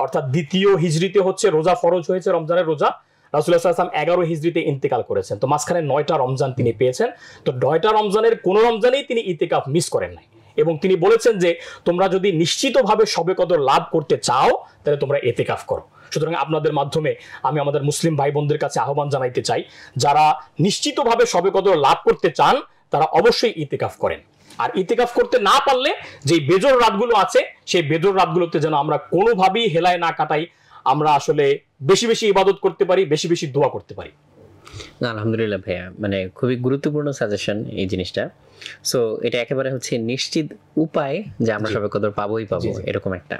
অর্থাৎ দ্বিতীয় হিজরিতে হচ্ছে রোজা ফরজ হয়েছে, রমজানের রোজা। রাসূলুল্লাহ সাল্লাল্লাহু আলাইহি ওয়াসাল্লাম 11 হিজরিতে ইন্তেকাল করেছেন। তো মাঝখানে 9টা রমজান তিনি পেয়েছেন। তো 9টা রমজানের কোন রমজানেই তিনি ইতিকাফ মিস করেন নাই। এবং তিনি বলেছেন যে তোমরা যদি নিশ্চিতভাবে শবে কদর লাভ করতে চাও, তাহলে তোমরা ইতিকাফ করো। সুতরাং আপনাদের মাধ্যমে আমি আমাদের মুসলিম ভাই বোনদের কাছে আহ্বান জানাইতে চাই, যারা নিশ্চিতভাবে শবে কদর লাভ করতে চান তারা অবশ্যই ইতিকাফ করেন। আর ইতিকাফ করতে না পারলে যে বেজোর রাতগুলো আছে, সেই বেজোর রাতগুলোতে যেন আমরা কোনোভাবেই হেলায় না কাটাই, আমরা আসলে বেশি বেশি ইবাদত করতে পারি, বেশি বেশি দোয়া করতে পারি। না, আলহামদুলিল্লাহ ভাইয়া, মানে খুবই গুরুত্বপূর্ণ সাজেশন এই জিনিসটা। সো এটা একেবারে হচ্ছে নিশ্চিত উপায় যে আমরা সবাই কদর পাবোই পাবো, এরকম একটা।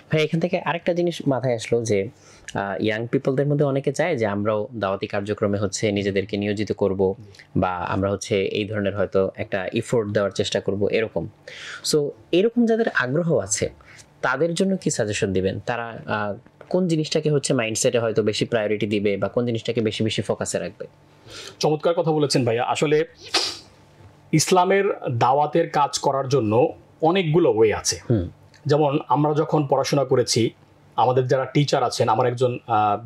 ভাই এখান থেকে আরেকটা জিনিস মাথায় আসলো যে ইয়াং পিপলদের মধ্যে অনেকে চায় যে আমরাও দাওয়াতি কার্যক্রমে হচ্ছে নিজেদেরকে নিয়োজিত করব, বা আমরা হচ্ছে এই ধরনের হয়তো একটা ইফোর্ট দেওয়ার চেষ্টা করব এরকম। সো এরকম যাদের আগ্রহ আছে তাদের জন্য কি সাজেশন দিবেন? তারা কোন জিনিসটাকে হচ্ছে মাইন্ডসেটে হয়তো বেশি প্রায়োরিটি দিবে, বা কোন জিনিসটাকে বেশি বেশি ফোকাসে রাখবে? চমৎকার কথা বলেছেন ভাইয়া। আসলে ইসলামের দাওয়াতের কাজ করার জন্য অনেকগুলো ওয়ে আছে। যেমন আমরা যখন পড়াশোনা করেছি, আমাদের যারা টিচার আছেন, আমার একজন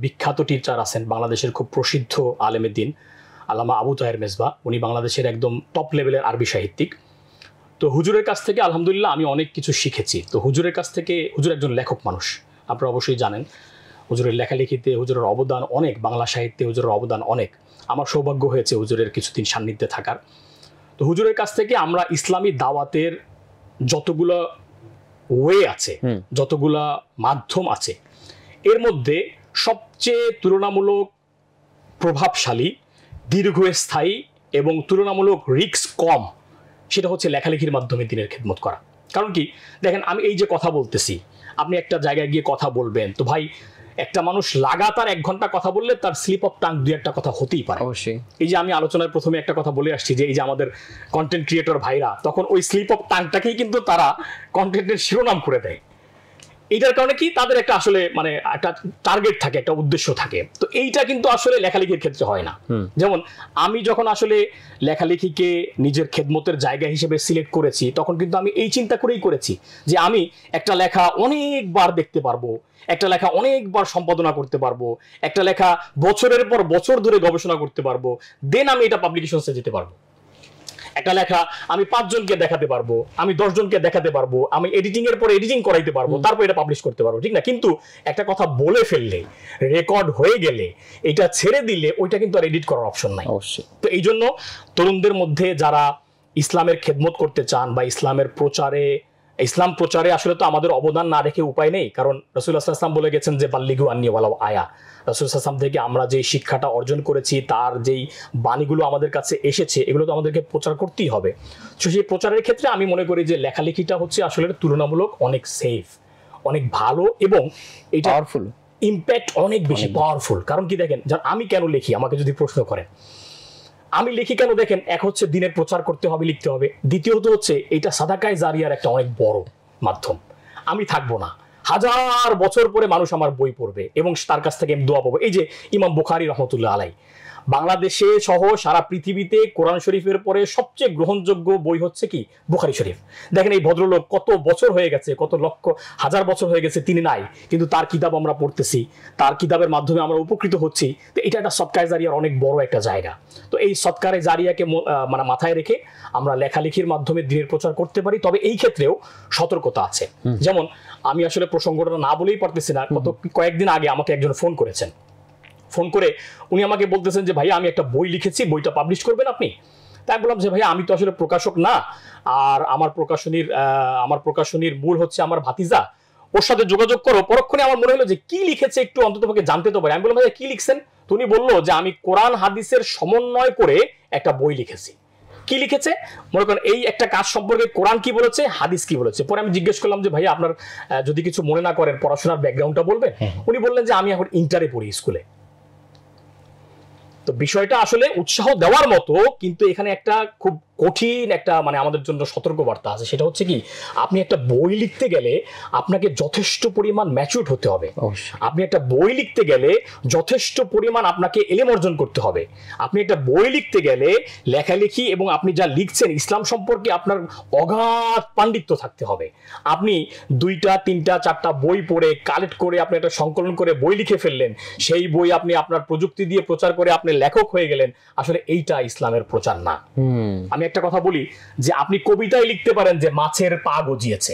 বিখ্যাত টিচার আছেন বাংলাদেশের, খুব প্রসিদ্ধ আলেমে দ্বীন আল্লামা আবু তাহের মেজবা, উনি বাংলাদেশের একদম টপ লেভেলের আরবি সাহিত্যিক। তো হুজুরের কাছ থেকে আলহামদুলিল্লাহ আমি অনেক কিছু শিখেছি। তো হুজুরের কাছ থেকে, হুজুর একজন লেখক মানুষ, আপনারা অবশ্যই জানেন হুজুরের লেখালেখিতে হুজুরের অবদান অনেক, বাংলা সাহিত্যে হুজুরের অবদান অনেক। আমার সৌভাগ্য হয়েছে হুজুরের কিছুদিন সান্নিধ্যে থাকার। তো হুজুরের কাছ থেকে আমরা ইসলামী দাওয়াতের যতগুলো ওয়ে আছে, যতগুলা মাধ্যম আছে, এর মধ্যে সবচেয়ে তুলনামূলক প্রভাবশালী, দীর্ঘস্থায়ী এবং তুলনামূলক রিস্ক কম, সেটা হচ্ছে লেখালেখির মাধ্যমে দ্বীনের খেদমত করা। কারণ কি, দেখেন আমি এই যে কথা বলতেছি, আপনি একটা জায়গায় গিয়ে কথা বলবেন, তো ভাই একটা মানুষ লাগাতার 1 ঘন্টা কথা বললে তার স্লিপ অফ টাং 2-1টা কথা হতেই পারে। অবশ্যই। এই যে আমি আলোচনার প্রথমে একটা কথা বলে আসছি যে এই যে আমাদের কন্টেন্ট ক্রিয়েটর ভাইরা, তখন ওই স্লিপ অফ টাংটাকেই কিন্তু তারা কন্টেন্টের শিরোনাম করে দেয়। এইটার কারণে কি, তাদের একটা আসলে মানে একটা টার্গেট থাকে, একটা উদ্দেশ্য থাকে। তো এইটা কিন্তু আসলে লেখালেখির ক্ষেত্রে হয় না। যেমন আমি যখন আসলে লেখালেখিকে নিজের খেদমতের জায়গা হিসেবে সিলেক্ট করেছি, তখন কিন্তু আমি এই চিন্তা করেই করেছি যে আমি একটা লেখা অনেকবার দেখতে পারবো, একটা লেখা অনেকবার সম্পাদনা করতে পারবো, একটা লেখা বছরের পর বছর ধরে গবেষণা করতে পারবো, দেন আমি এটা পাবলিকেশনসে যেতে পারবো। একটা লেখা আমি 5 জনকে দেখাতে পারবো, আমি 10 জনকে দেখাতে পারবো, আমি এডিটিং এর পরে এডিটিং করাইতে পারবো, তারপর এটা পাবলিশ করতে পারবো, ঠিক না? কিন্তু একটা কথা বলে ফেললে, রেকর্ড হয়ে গেলে, এটা ছেড়ে দিলে ওইটা কিন্তু আর এডিট করার অপশন নাই। অবশ্যই। তো এই জন্য তরুণদের মধ্যে যারা ইসলামের খেদমত করতে চান বা ইসলাম প্রচারে আসলে তো আমাদের অবদান না রেখে উপায় নেই। কারণ রাসূলুল্লাহ সাল্লাল্লাহু আলাইহি ওয়াসাল্লাম বলে গেছেন যে বাল্লিগু আন্নী ওয়ালাউ আয়া। রাসূলুল্লাহ সাল্লাল্লাহু আলাইহি ওয়াসাল্লাম থেকে আমরা যেই শিক্ষাটা অর্জন করেছি, তার যেই বাণীগুলো আমাদের কাছে এসেছে, এগুলো তো আমাদেরকে প্রচার করতেই হবে। তো সেই প্রচারের ক্ষেত্রে আমি মনে করি যে লেখালেখিটা হচ্ছে আসলে তুলনামূলক অনেক সেফ, অনেক ভালো, এবং এটা পাওয়ারফুল, ইম্প্যাক্ট অনেক বেশি পাওয়ারফুল। কারণ কি, দেখেন আমি কেন লিখি, আমাকে যদি প্রশ্ন করেন আমি লিখি কেন, দেখেন এক হচ্ছে দিনের প্রচার করতে হবে, লিখতে হবে। দ্বিতীয়ত হচ্ছে এটা সাদাকায়ে জারিয়ার একটা অনেক বড় মাধ্যম। আমি থাকবো না, 1000 বছর পরে মানুষ আমার বই পড়বে এবং তার কাছ থেকে আমি দোয়া পাবো। এই যে ইমাম বুখারী রহমতুল্লাহ আলাই, বাংলাদেশে সহ সারা পৃথিবীতে কোরআন শরীফের পরে সবচেয়ে গ্রহণযোগ্য বই হচ্ছে কি, বুখারী শরীফ। দেখেন এই ভদ্রলোক কত বছর হয়ে গেছে, কত লক্ষ হাজার বছর হয়ে গেছে তিনি নাই, কিন্তু তার কিতাব আমরা পড়তেছি, তার কিতাবের মাধ্যমে আমরা উপকৃত হচ্ছি। তো এটা একটা সদকায়ে জারিয়ার অনেক বড় একটা জায়গা। তো এই সদকায়ে জারিয়াকে মানে মাথায় রেখে আমরা লেখালেখির মাধ্যমে দ্বীনের প্রচার করতে পারি। তবে এই ক্ষেত্রেও সতর্কতা আছে। যেমন আমি আসলে প্রসঙ্গটা না বলেই পারতেছি না, কয়েকদিন আগে আমাকে একজন ফোন করেছেন। ফোন করে উনি আমাকে বলতেছেন যে ভাইয়া আমি একটা বই লিখেছি, বইটা পাবলিশ করবেন আপনি? তাই বললাম যে ভাইয়া আমি তো আসলে প্রকাশক না, আর আমার প্রকাশনীর মূল হচ্ছে আমার ভাতিজা, ওর সাথে যোগাযোগ করো। পরক্ষণে আমার মনে হলো যে কি লিখেছে একটু অন্ততপক্ষে জানতে তো পারি। আমি বললাম ভাইয়া কি লিখছেন? তো উনি বললো যে আমি কোরআন হাদিসের সমন্বয় করে একটা বই লিখেছি। কি লিখেছে? মনে করেন এই একটা কাজ সম্পর্কে কোরআন কি বলেছে, হাদিস কি বলেছে। পরে আমি জিজ্ঞেস করলাম যে ভাইয়া আপনার যদি কিছু মনে না করেন পড়াশোনার ব্যাকগ্রাউন্ডটা বলবেন। উনি বললেন যে আমি এখন ইন্টারে পড়ি স্কুলে। তো বিষয়টা আসলে উৎসাহ দেওয়ার মতো, কিন্তু এখানে একটা খুব কঠিন একটা মানে আমাদের জন্য সতর্কবার্তা আছে। সেটা হচ্ছে কি, আপনি একটা বই লিখতে গেলে আপনাকে যথেষ্ট পরিমাণ ম্যাচিউরড হতে হবে। আপনি একটা বই লিখতে গেলে যথেষ্ট পরিমাণ আপনাকে এলেম অর্জন করতে হবে। আপনি একটা বই লিখতে গেলে লেখালেখি এবং আপনি যা লিখছেন ইসলাম সম্পর্কে আপনার অগাধ পাণ্ডিত্য থাকতে হবে। আপনি 2টা 3টা 4টা বই পড়ে কালেক্ট করে আপনি একটা সংকলন করে বই লিখে ফেললেন, সেই বই আপনি আপনার প্রযুক্তি দিয়ে প্রচার করে আপনি লেখক হয়ে গেলেন, আসলে এইটা ইসলামের প্রচার না। আমি একটা কথা বলি যে আপনি কবিতায় লিখতে পারেন যে মাছের পা গজিয়েছে,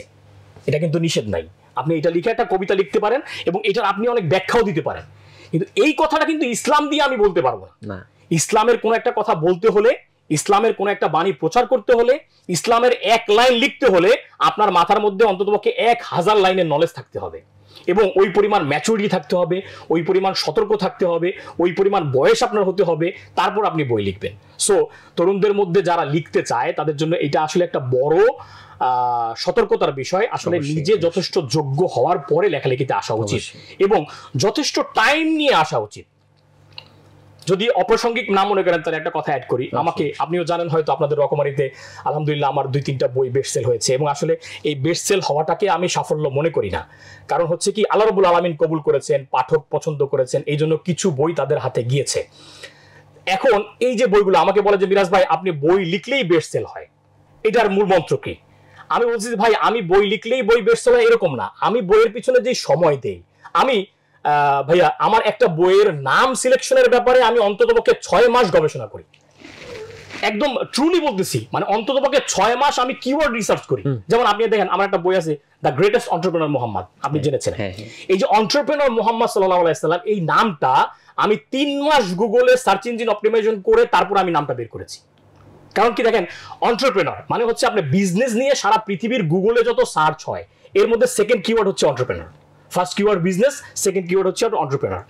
এটা কিন্তু নিষেধ নাই। আপনি এটা লিখে একটা কবিতা লিখতে পারেন এবং এটার আপনি অনেক ব্যাখ্যাও দিতে পারেন, কিন্তু এই কথাটা কিন্তু ইসলাম দিয়ে আমি বলতে পারবো না। ইসলামের কোন একটা কথা বলতে হলে, ইসলামের কোন একটা বাণী প্রচার করতে হলে, ইসলামের 1 লাইন লিখতে হলে আপনার মাথার মধ্যে অন্ততপক্ষে 1000 লাইনের নলেজ থাকতে হবে। এবং ওই পরিমাণ ম্যাচুরিটি থাকতে হবে, ওই পরিমাণ সতর্ক থাকতে হবে, ওই পরিমাণ বয়স আপনার হতে হবে, তারপর আপনি বই লিখবেন। সো তরুণদের মধ্যে যারা লিখতে চায় তাদের জন্য এটা আসলে একটা বড় সতর্কতার বিষয়। আসলে নিজে যথেষ্ট যোগ্য হওয়ার পরে লেখালেখিতে আসা উচিত এবং যথেষ্ট টাইম নিয়ে আসা উচিত। যদি অপ্রাসঙ্গিক না মনে করেন তাহলে একটা কথা অ্যাড করি। আমাকে, আপনিও জানেন হয়তো, আপনাদের রকমারিতে আলহামদুলিল্লাহ আমার 2-3টা বই বেস্ট সেল হয়েছে এবং আসলে এই বেস্ট সেল হওয়াটাকে আমি সাফল্য মনে করি না। কারণ হচ্ছে কি, আল্লাহ রাব্বুল আলামিন কবুল করেছেন, পাঠক পছন্দ করেছেন, এই জন্য কিছু বই তাদের হাতে গিয়েছে। এখন এই যে বইগুলো আমাকে বলে যে মিরাজ ভাই আপনি বই লিখলেই বেস্ট সেল হয়, এটার মূল মন্ত্র কি? আমি বলছি ভাই আমি বই লিখলেই বই বেস্ট সেল হয় এরকম না, আমি বইয়ের পিছনে যে সময় দেই, আমি ভাইয়া আমার একটা বইয়ের নাম সিলেকশনের ব্যাপারে আমি অন্ততপক্ষে 6 মাস গবেষণা করি। একদম ট্রুলি বলতেছি, মানে অন্ততপক্ষে 6 মাস আমি কিওয়ার্ড রিসার্চ করি। যেমন আপনি দেখেন আমার একটা বই আছে দ্য গ্রেটেস্ট এন্টারপ্রেনার মুহাম্মদ, আপনি জেনেছেন। এই যে এন্টারপ্রেনার মুহাম্মদ সাল্লাল্লাহু আলাইহি সাল্লাম, এই নামটা আমি 3 মাস গুগলে সার্চ ইঞ্জিন অপটিমাইজেশন করে তারপর আমি নামটা বের করেছি। কারণ কি দেখেন, এন্টারপ্রেনার মানে হচ্ছে আপনি বিজনেস নিয়ে সারা পৃথিবীর গুগলে যত সার্চ হয় এর মধ্যে সেকেন্ড কিওয়ার্ড হচ্ছে entrepreneur. First keyword business, second keyword হচ্ছে এন্টারপ্রেনার।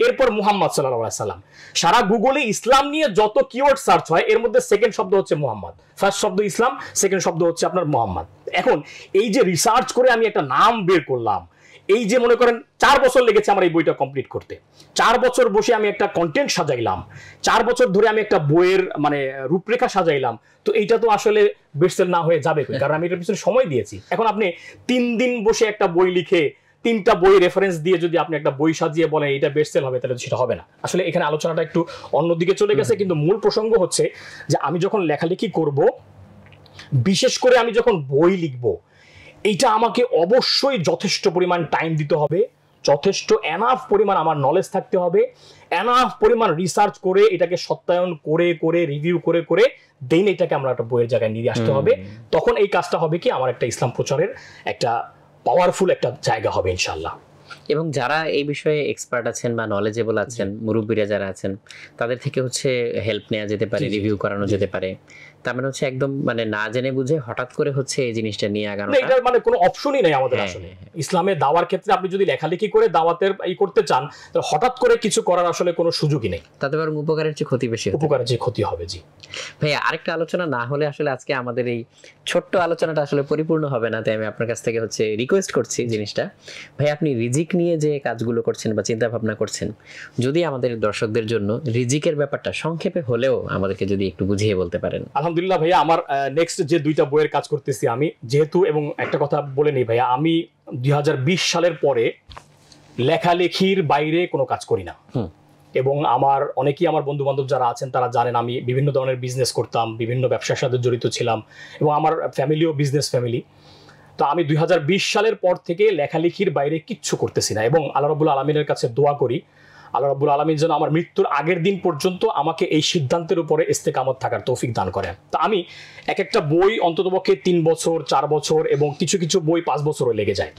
এরপর মুহাম্মদ সাল্লাল্লাহু আলাইহি সাল্লাম, সারা গুগলে ইসলাম নিয়ে যত কিওয়ার্ড সার্চ হয় এর মধ্যে সেকেন্ড শব্দ হচ্ছে মুহাম্মদ, ফার্স্ট শব্দ ইসলাম, সেকেন্ড শব্দ হচ্ছে আপনার মুহাম্মদ। এখন এই যে রিসার্চ করে আমি একটা নাম বের করলাম, এই যে মনে করেন 4 বছর লেগেছে আমার এই বইটা কমপ্লিট করতে। 4 বছর বসে আমি একটা কন্টেন্ট সাজাইলাম, 4 বছর ধরে আমি একটা বইয়ের মানে রূপরেখা সাজাইলাম। তো এইটা তো আসলে বেস্টসেল না হয়ে যাবে, কারণ আমি এটার পিছনে সময় দিয়েছি। এখন আপনি 3 দিন বসে একটা বই লিখে 3টা বই রেফারেন্স দিয়ে যদি আপনি একটা বই সাজিয়ে বলেন এটা বেস্টসেল হবে, তাহলে সেটা হবে না। আসলে এখানে আলোচনাটা একটু অন্যদিকে চলে গেছে, কিন্তু মূল প্রসঙ্গ হচ্ছে যে আমি যখন লেখালেখি করব, বিশেষ করে আমি যখন বই লিখব, এইটা আমাকে অবশ্যই যথেষ্ট পরিমাণ টাইম দিতে হবে, যথেষ্ট এনাফ পরিমাণ আমার নলেজ থাকতে হবে, এনাফ পরিমাণ রিসার্চ করে এটাকে সত্যায়ন করে করে রিভিউ করে করে দেন এটাকে আমরা একটা বইয়ের জায়গায় নিয়ে আসতে হবে। তখন এই কাজটা হবে কি, আমার একটা ইসলাম প্রচারের একটা পাওয়ারফুল একটা জায়গা হবে ইনশাআল্লাহ। এবং যারা এই বিষয়ে এক্সপার্ট আছেন বা নলেজেবল আছেন, মুরব্বীরা যারা আছেন, তাদের থেকে হচ্ছে হেল্প নেওয়া যেতে পারে, রিভিউ করানো যেতে পারে। তার মানে হচ্ছে একদম মানে না জেনে বুঝে হঠাৎ করে হচ্ছে এই জিনিসটা নিয়ে আগানো, এটা মানে কোনো অপশনই নাই আমাদের। আসলে ইসলামে দাওয়ার ক্ষেত্রে আপনি যদি লেখালেখি করে দাওয়াতের এই করতে চান, তাহলে হঠাৎ করে কিছু করার আসলে কোনো সুযোগই নেই। তাতে বরং উপকারের চেয়ে ক্ষতি বেশি, উপকারের চেয়ে ক্ষতি হবে। জি ভাই, আরেকটা আলোচনা না হলে আসলে আজকে আমাদের এই ছোট্ট আলোচনাটা আসলে পরিপূর্ণ হবে না। তাই আমি আপনার কাছ থেকে হচ্ছে রিকোয়েস্ট করছি জিনিসটা, ভাই আপনি রিজিক নিয়ে যে কাজগুলো করছেন বা চিন্তা ভাবনা করছেন, যদি আমাদের দর্শকদের জন্য রিজিকের ব্যাপারটা সংক্ষেপে হলেও আমাদেরকে যদি একটু বুঝিয়ে বলতে পারেন। আলহামদুলিল্লাহ ভাইয়া, আমার নেক্সট যে 2টা বইয়ের কাজ করতেছি আমি, যেহেতু, এবং একটা কথা বলে নেই ভাইয়া, আমি 2020 সালের পরে লেখালেখির বাইরে কোনো কাজ করি না। এবং আমার অনেকেই আমার বন্ধু বান্ধব যারা আছেন তারা জানেন আমি বিভিন্ন ধরনের বিজনেস করতাম, বিভিন্ন ব্যবসার সাথে জড়িত ছিলাম, এবং আমার ফ্যামিলিও বিজনেস ফ্যামিলি। তো আমি 2020 সালের পর থেকে লেখালেখির বাইরে কিচ্ছু করতেছি না, এবং আল্লাহ রাব্বুল আলামিনের কাছে দোয়া করি আল্লাহ রাব্বুল আলামিন যেন আমার মৃত্যুর আগের দিন পর্যন্ত আমাকে এই সিদ্ধান্তের উপরে ইস্তেকামত থাকার তৌফিক দান করেন। তো আমি একটা বই অন্ততপক্ষে 3 বছর 4 বছর এবং কিছু কিছু বই 5 বছরও লেগে যায়,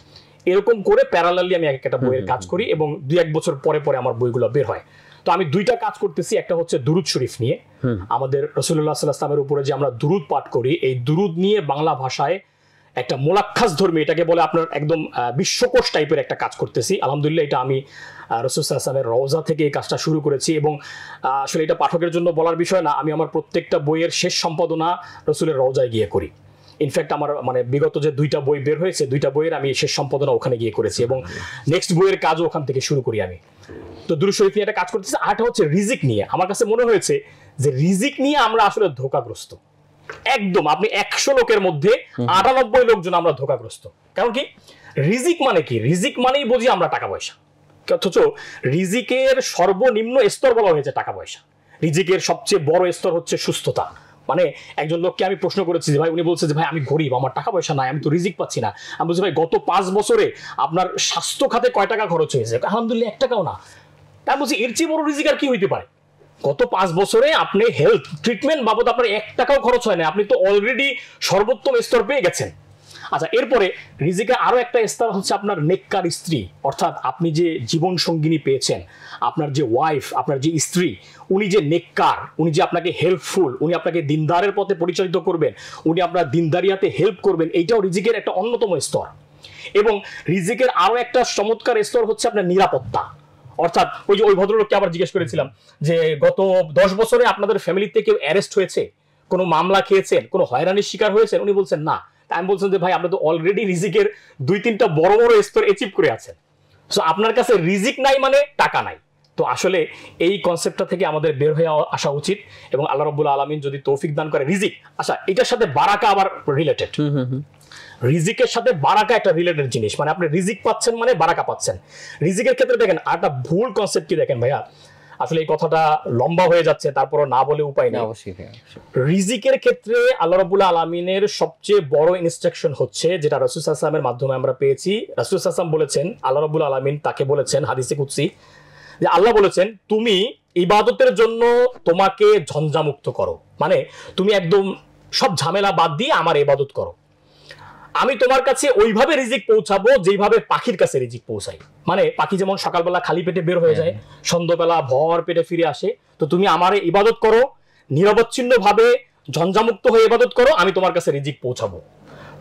এরকম করে প্যারালালি আমি একটা বইয়ের কাজ করি, এবং 2-1 বছর পরে পরে আমার বইগুলো বের হয়। তো আমি 2টা কাজ করতেছি, একটা হচ্ছে দুরুদ শরীফ নিয়ে, আমাদের রাসূলুল্লাহ সাল্লাল্লাহু আলাইহি ওয়াসাল্লামের উপরে যে আমরা দুরুদ পাঠ করি, এই দুরুদ নিয়ে বাংলা ভাষায় একটা মোলাক্খাস ধর্মী, এটাকে বলে আপনার একদম বিশ্বকোষ টাইপের একটা কাজ করতেছি। আলহামদুলিল্লাহ এটা আমি রাসূল সাল্লাল্লাহু আলাইহি ওয়াসাল্লামের রওজা থেকে এই কাজটা শুরু করেছি, এবং আসলে এটা পাঠকের জন্য বলার বিষয় না, আমি আমার প্রত্যেকটা বইয়ের শেষ সম্পাদনা রাসূলের রওজায় গিয়ে করি। ইনফ্যাক্ট আমার মানে বিগত যে 2টা বই বের হয়েছে, 2টা বইয়ের আমি শেষ সম্পাদনা ওখানে গিয়ে করেছি, এবং নেক্সট বইয়ের কাজও ওখান থেকে শুরু করি আমি। তো দুরূদ শরীফ নিয়ে একটা কাজ করতেছি। আরেকটা হচ্ছে রিজিক নিয়ে। আমার কাছে মনে হয়েছে যে রিজিক নিয়ে আমরা আসলে ধোঁকাগ্রস্ত, একদম আপনি 100 লোকের মধ্যে 98 লোকজন আমরা ধোঁকাগ্রস্ত। কারণ কি, রিজিক মানে কি, রিজিক মানেই বুঝি আমরা টাকা পয়সা, অথচ রিজিকের সর্বনিম্ন স্তর বলা হয়েছে টাকা পয়সা। রিজিকের সবচেয়ে বড় স্তর হচ্ছে সুস্থতা। মানে একজন লোককে আমি প্রশ্ন করেছি যে ভাই, উনি বলছে যে ভাই আমি গরিব, আমার টাকা পয়সা নাই, আমি তো রিজিক পাচ্ছি না। আমি বলছি ভাই গত 5 বছরে আপনার স্বাস্থ্য খাতে কয় টাকা খরচ হয়েছে? আলহামদুলিল্লাহ 1 টাকাও না। তাই বলছি এর চেয়ে বড় রিজিক আর কি হইতে পারে? গত 5 বছরে আপনি হেলথ ট্রিটমেন্ট বাবদ আপনার 1 টাকাও খরচ হয় না, আপনি তো অলরেডি সর্বোত্তম স্তর পেয়ে গেছেন। আচ্ছা, এরপরে রিজিকের আরো একটা স্তর হচ্ছে আপনার নেককার স্ত্রী, অর্থাৎ আপনি যে জীবন সঙ্গিনী পেয়েছেন, আপনার যে ওয়াইফ, আপনার যে স্ত্রী, উনি যে নেককার, উনি যে আপনাকে হেল্পফুল, উনি আপনাকে দিনদারের পথে পরিচালিত করবেন, উনি আপনার দিনদারিয়াতে হেল্প করবেন, এইটাও রিজিকের একটা অন্যতম স্তর। এবং রিজিকের আরো একটা চমৎকার স্তর হচ্ছে আপনার নিরাপত্তা। অর্থাৎ ওই ভদ্রলোককে আবার জিজ্ঞেস করেছিলাম যে গত 10 বছরে আপনাদের ফ্যামিলিতে কেউ অ্যারেস্ট হয়েছে, কোনো মামলা খেয়েছেন, কোনো হয়রানির শিকার হয়েছেন? উনি বলছেন না। আমি বলছেন যে ভাই, আপনি তো অলরেডি রিজিকের 2-3টা বড় বড় স্তর অ্যাচিভ করে আছেন, সো আপনার কাছে রিজিক নাই মানে টাকা নাই। তো আসলে এই কনসেপ্টটা থেকে আমাদের বের হয়ে আসা উচিত, এবং আল্লাহ রাব্বুল আলামিন যদি তৌফিক দান করে রিজিক, আচ্ছা এটার সাথে বারাকা আবার রিলেটেড। রিজিকের সাথে বারাকা একটা রিলেটেড জিনিস, মানে আপনি রিজিক পাচ্ছেন মানে বারাকা পাচ্ছেন। রিজিকের ক্ষেত্রে দেখেন একটা ভুল কনসেপ্ট কি দেখেন ভাইয়া, আসলে এই কথাটা লম্বা হয়ে যাচ্ছে, তারপরও না বলে উপায় নেই। অবশ্যই। রিজিকের ক্ষেত্রে আল্লাহ রাব্বুল আলামিনের সবচেয়ে বড় ইনস্ট্রাকশন হচ্ছে, যেটা রাসূল সাল্লাল্লাহু আলাইহি ওয়াসাল্লামের মাধ্যমে আমরা পেয়েছি। রাসূল সাল্লাল্লাহু আলাইহি ওয়াসাল্লাম বলেছেন, আল্লাহ রাব্বুল আলামিন তাকে বলেছেন হাদিসে কুদসি, যে আল্লাহ বলেছেন তুমি ইবাদতের জন্য তোমাকে ঝঞ্ঝামুক্ত করো, মানে তুমি একদম সব ঝামেলা বাদ দিয়ে আমার ইবাদত করো, আমি তোমার কাছে ওইভাবে রিজিক পৌঁছাবো যেইভাবে পাখির কাছে রিজিক পৌঁছাই। মানে পাখি যেমন সকালবেলা খালি পেটে বের হয়ে যায়, সন্ধ্যাবেলা ভর পেটে ফিরে আসে, তো তুমি আমারে ইবাদত করো, নিরবচ্ছিন্ন ভাবে ঝঞ্ঝামুক্ত হয়ে ইবাদত করো, আমি তোমার কাছে রিজিক পৌঁছাবো।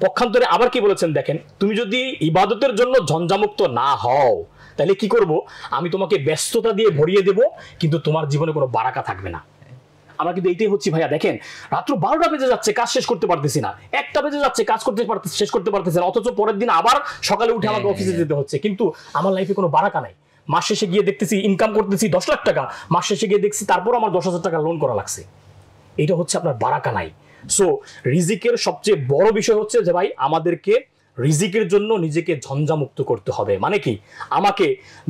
পক্ষান্তরে আবার কি বলেছেন দেখেন, তুমি যদি ইবাদতের জন্য ঝঞ্ঝামুক্ত না হও তাহলে কি করব, আমি তোমাকে ব্যস্ততা দিয়ে ভরিয়ে দেব, কিন্তু তোমার জীবনে কোনো বারাকা থাকবে না। আমরা কিন্তু এইটাই হচ্ছি ভাইয়া, দেখেন রাত্র 12টা বেজে যাচ্ছে, কাজ শেষ করতে পারতেছি না, 1টা বেজে যাচ্ছে, কাজ শেষ করতে পারতেছি না, অথচ পরের দিন আবার সকালে উঠে আমাকে অফিসে যেতে হচ্ছে, কিন্তু আমার লাইফে কোনো বারাকা নাই। মাস শেষে গিয়ে দেখতেছি ইনকাম করতেছি 10 লাখ টাকা, মাস শেষে গিয়ে দেখছি তারপর আমার 10,000 টাকা লোন করা লাগছে। এটা হচ্ছে আপনার বারাকা নাই। সো রিজিকের সবচেয়ে বড় বিষয় হচ্ছে যে ভাই, আমাদেরকে রিজিকের জন্য নিজেকে ঝঞ্ঝামুক্ত করতে হবে। মানে কি, আমাকে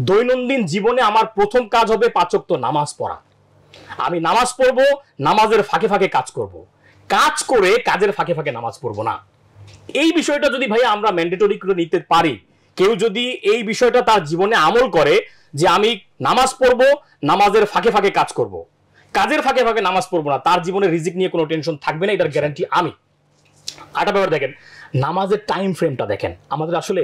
দৈনন্দিন জীবনে আমার প্রথম কাজ হবে 5 ওয়াক্ত নামাজ পড়া। আমি নামাজ পড়বো, নামাজের ফাঁকে ফাঁকে কাজ করব, কাজ করে কাজের ফাঁকে ফাঁকে নামাজ পড়বো না। এই বিষয়টা যদি ভাই আমরা ম্যান্ডেটরি করে নিতে পারি, কেউ যদি এই বিষয়টা তার জীবনে আমল করে যে আমি নামাজ পড়বো, নামাজের ফাঁকে ফাঁকে কাজ করব, কাজের ফাঁকে ফাঁকে নামাজ পড়বো না, তার জীবনে রিজিক নিয়ে কোনো টেনশন থাকবে না, এটার গ্যারান্টি আমি। আরেকটা ব্যাপার দেখেন, নামাজের টাইম ফ্রেমটা দেখেন। আমাদের আসলে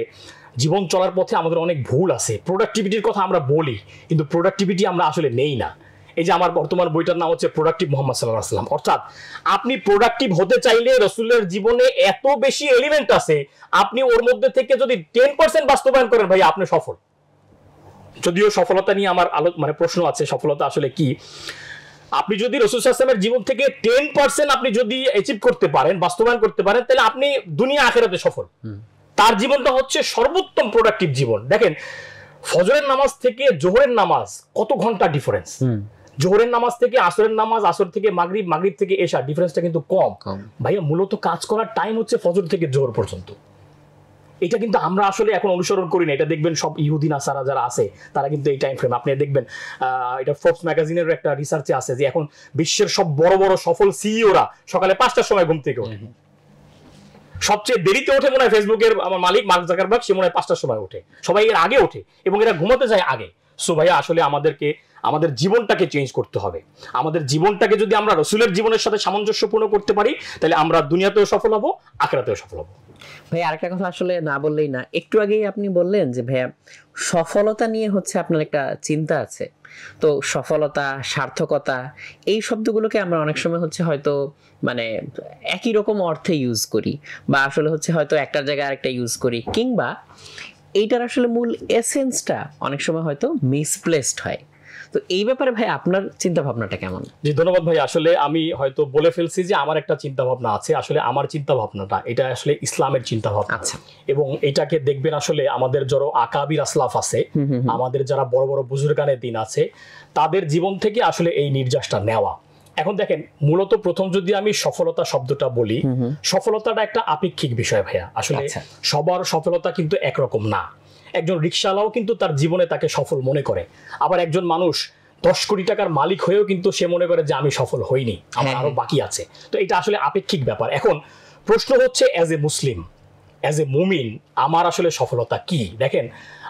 জীবন চলার পথে আমাদের অনেক ভুল আছে। প্রোডাক্টিভিটির কথা আমরা বলি, কিন্তু প্রোডাক্টিভিটি আমরা আসলে নেই না। এই যে আমার বর্তমান বইটার নাম হচ্ছে প্রোডাক্টিভ মুহাম্মদ সাল্লাল্লাহু আলাইহি ওয়াসাল্লাম। অর্থাৎ আপনি প্রোডাক্টিভ হতে চাইলে রাসূলের জীবনে এত বেশি এলিমেন্ট আছে, আপনি ওর মধ্যে থেকে যদি 10% বাস্তবায়ন করেন ভাই, আপনি সফল। যদিও সফলতা নিয়ে আমার মানে প্রশ্ন আছে, সফলতা আসলে কি। আপনি যদি রাসূল সাল্লাল্লাহু আলাইহি ওয়াসাল্লামের জীবন থেকে 10% আপনি যদি অ্যাচিভ করতে পারেন, বাস্তবায়ন করতে পারেন, তাহলে আপনি দুনিয়া আখিরাতে সফল। তার জীবনটা হচ্ছে সর্বোত্তম প্রোডাক্টিভ জীবন। দেখেন ফজরের নামাজ থেকে জোহরের নামাজ কত ঘন্টা ডিফারেন্স, জোহরের নামাজ থেকে আসরের নামাজ, আসর থেকে মাগরিব, মাগরিব থেকে এশা, ডিফারেন্সটা কিন্তু কম ভাইয়া। মূলত কাজ করার টাইম হচ্ছে ফজর থেকে জোহর পর্যন্ত। এটা কিন্তু আমরা আসলে এখন অনুসরণ করি না। এটা দেখবেন সব ইহুদি নাসারা যারা আছে তারা কিন্তু এই টাইম ফ্রেম, আপনি দেখবেন এটা ফোর্বস ম্যাগাজিনের একটা রিসার্চে আছে যে এখন বিশ্বের সব বড় বড় সফল সিইওরা সকালে 5টার সময় ঘুম থেকে ওঠে। সবচেয়ে দেরিতে ওঠে মনে হয় ফেসবুকের আমার মালিক মার্ক জাকারবার্গ, সে মনে হয় 5টার সময় ওঠে, সবাই এর আগে ওঠে এবং এরা ঘুমাতে যায় আগে। সো ভাইয়া আসলে আমাদেরকে আমাদের জীবনটাকে চেঞ্জ করতে হবে। আমাদের জীবনটাকে যদি আমরা রাসূলের জীবনের সাথে সামঞ্জস্যপূর্ণ করতে পারি, তাহলে আমরা দুনিয়াতেও সফল হব, আখিরাতেও সফল হব। ভাই আরেকটা কথা আসলে না বললেই না, একটু আগেই আপনি বললেন যে ভাইয়া সফলতা নিয়ে হচ্ছে আপনার একটা চিন্তা আছে। তো সফলতা, সার্থকতা, এই শব্দগুলোকে আমরা অনেক সময় হচ্ছে হয়তো মানে একই রকম অর্থে ইউজ করি, বা আসলে হচ্ছে হয়তো একটার জায়গায় আরেকটা ইউজ করি, কিংবা এইটার আসলে মূল এসেন্সটা অনেক সময় হয়তো মিসপ্লেসড হয়। তো এই ব্যাপারে ভাই আপনার চিন্তা ভাবনাটা কেমন? জি ধন্যবাদ ভাই। আসলে আমি হয়তো বলে ফেলছি যে আমার একটা চিন্তা ভাবনা আছে। আসলে আমার চিন্তা ভাবনাটা এটা আসলে ইসলামের চিন্তা ভাবনা। আচ্ছা। এবং এটাকে দেখবেন আসলে আমাদের যারা আকাবির আসলাফ আছে, আমাদের যারা বড় বড় বুজুর্গানে দিন আছে, তাদের জীবন থেকে আসলে এই নির্যাসটা নেওয়া। এখন দেখেন মূলত প্রথম যদি আমি সফলতা শব্দটা বলি, সফলতাটা একটা আপেক্ষিক বিষয় ভাইয়া। আসলে সবার সফলতা কিন্তু একরকম না। একজন রিকশাওয়ালাও কিন্তু তার জীবনে তাকে সফল মনে করে, আবার একজন মানুষ 10 কোটি টাকার মালিক হয়েও কিন্তু সে মনে করে যে আমি সফল হইনি, আমার আরো বাকি আছে। তো এটা আসলে আপেক্ষিক ব্যাপার। এখন প্রশ্ন হচ্ছে as a Muslim, as a মুমিন আমার আসলে সফলতা কি? দেখেন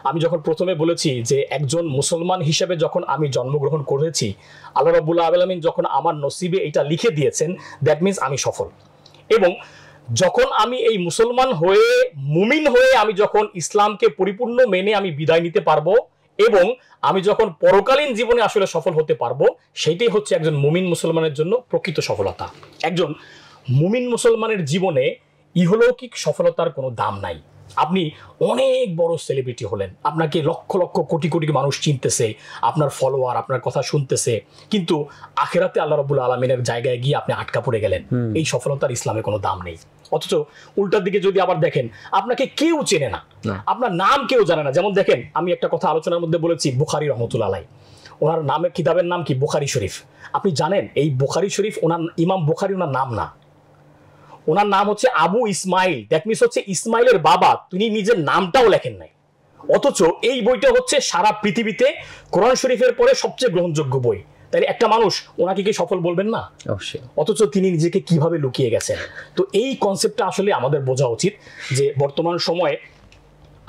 আমি যখন প্রথমে বলেছি যে একজন মুসলমান হিসেবে যখন আমি জন্মগ্রহণ করেছি, আল্লাহ রাব্বুল আলামিন যখন আমার নসিবে এটা লিখে দিয়েছেন, দ্যাট মিন্স আমি সফল। এবং যখন আমি এই মুসলমান হয়ে, মুমিন হয়ে আমি যখন ইসলামকে পরিপূর্ণ মেনে আমি বিদায় নিতে পারবো, এবং আমি যখন পরকালীন জীবনে আসলে সফল হতে পারবো, সেটাই হচ্ছে একজন মুমিন মুসলমানের জন্য প্রকৃত সফলতা। একজন মুমিন মুসলমানের জীবনে ইহলৌকিক সফলতার কোনো দাম নাই। আপনি অনেক বড় সেলিব্রিটি হলেন, আপনাকে লক্ষ লক্ষ কোটি কোটি মানুষ চিনতেছে, আপনার ফলোয়ার আপনার কথা শুনতেছে, কিন্তু আখেরাতে আল্লাহ রাব্বুল আলামিনের জায়গায় গিয়ে আপনি আটকা পড়ে গেলেন। এই সফলতার ইসলামে কোনো দাম নেই। অথচ উল্টার দিকে যদি আবার দেখেন, আপনাকে কেউ চেনে না, আপনার নাম কেউ জানে না। যেমন দেখেন, আমি একটা কথা আলোচনার মধ্যে বলেছি, বুখারী রহমতুল্লাহ আলাইহি, ওনার নামে কিতাবের নাম কি? বুখারী শরীফ। আপনি জানেন এই বুখারী শরীফ ওনার ইমাম বুখারী ওনার নাম না, ওনার নাম হচ্ছে আবু ইসমাইল। দ্যাট মিনস হচ্ছে ইসমাইলের বাবা, তিনি নিজের নামটাও লেখেন নাই। অথচ এই বইটা হচ্ছে সারা পৃথিবীতে কোরআন শরীফের পরে সবচেয়ে গ্রহণযোগ্য বই। তাহলে একটা মানুষ ওনাকে কি সফল বলবেন না? অবশ্যই। অথচ তিনি নিজেকে কিভাবে লুকিয়ে গেছেন। তো এই কনসেপ্টটা আসলে আমাদের বোঝা উচিত যে বর্তমান সময়ে,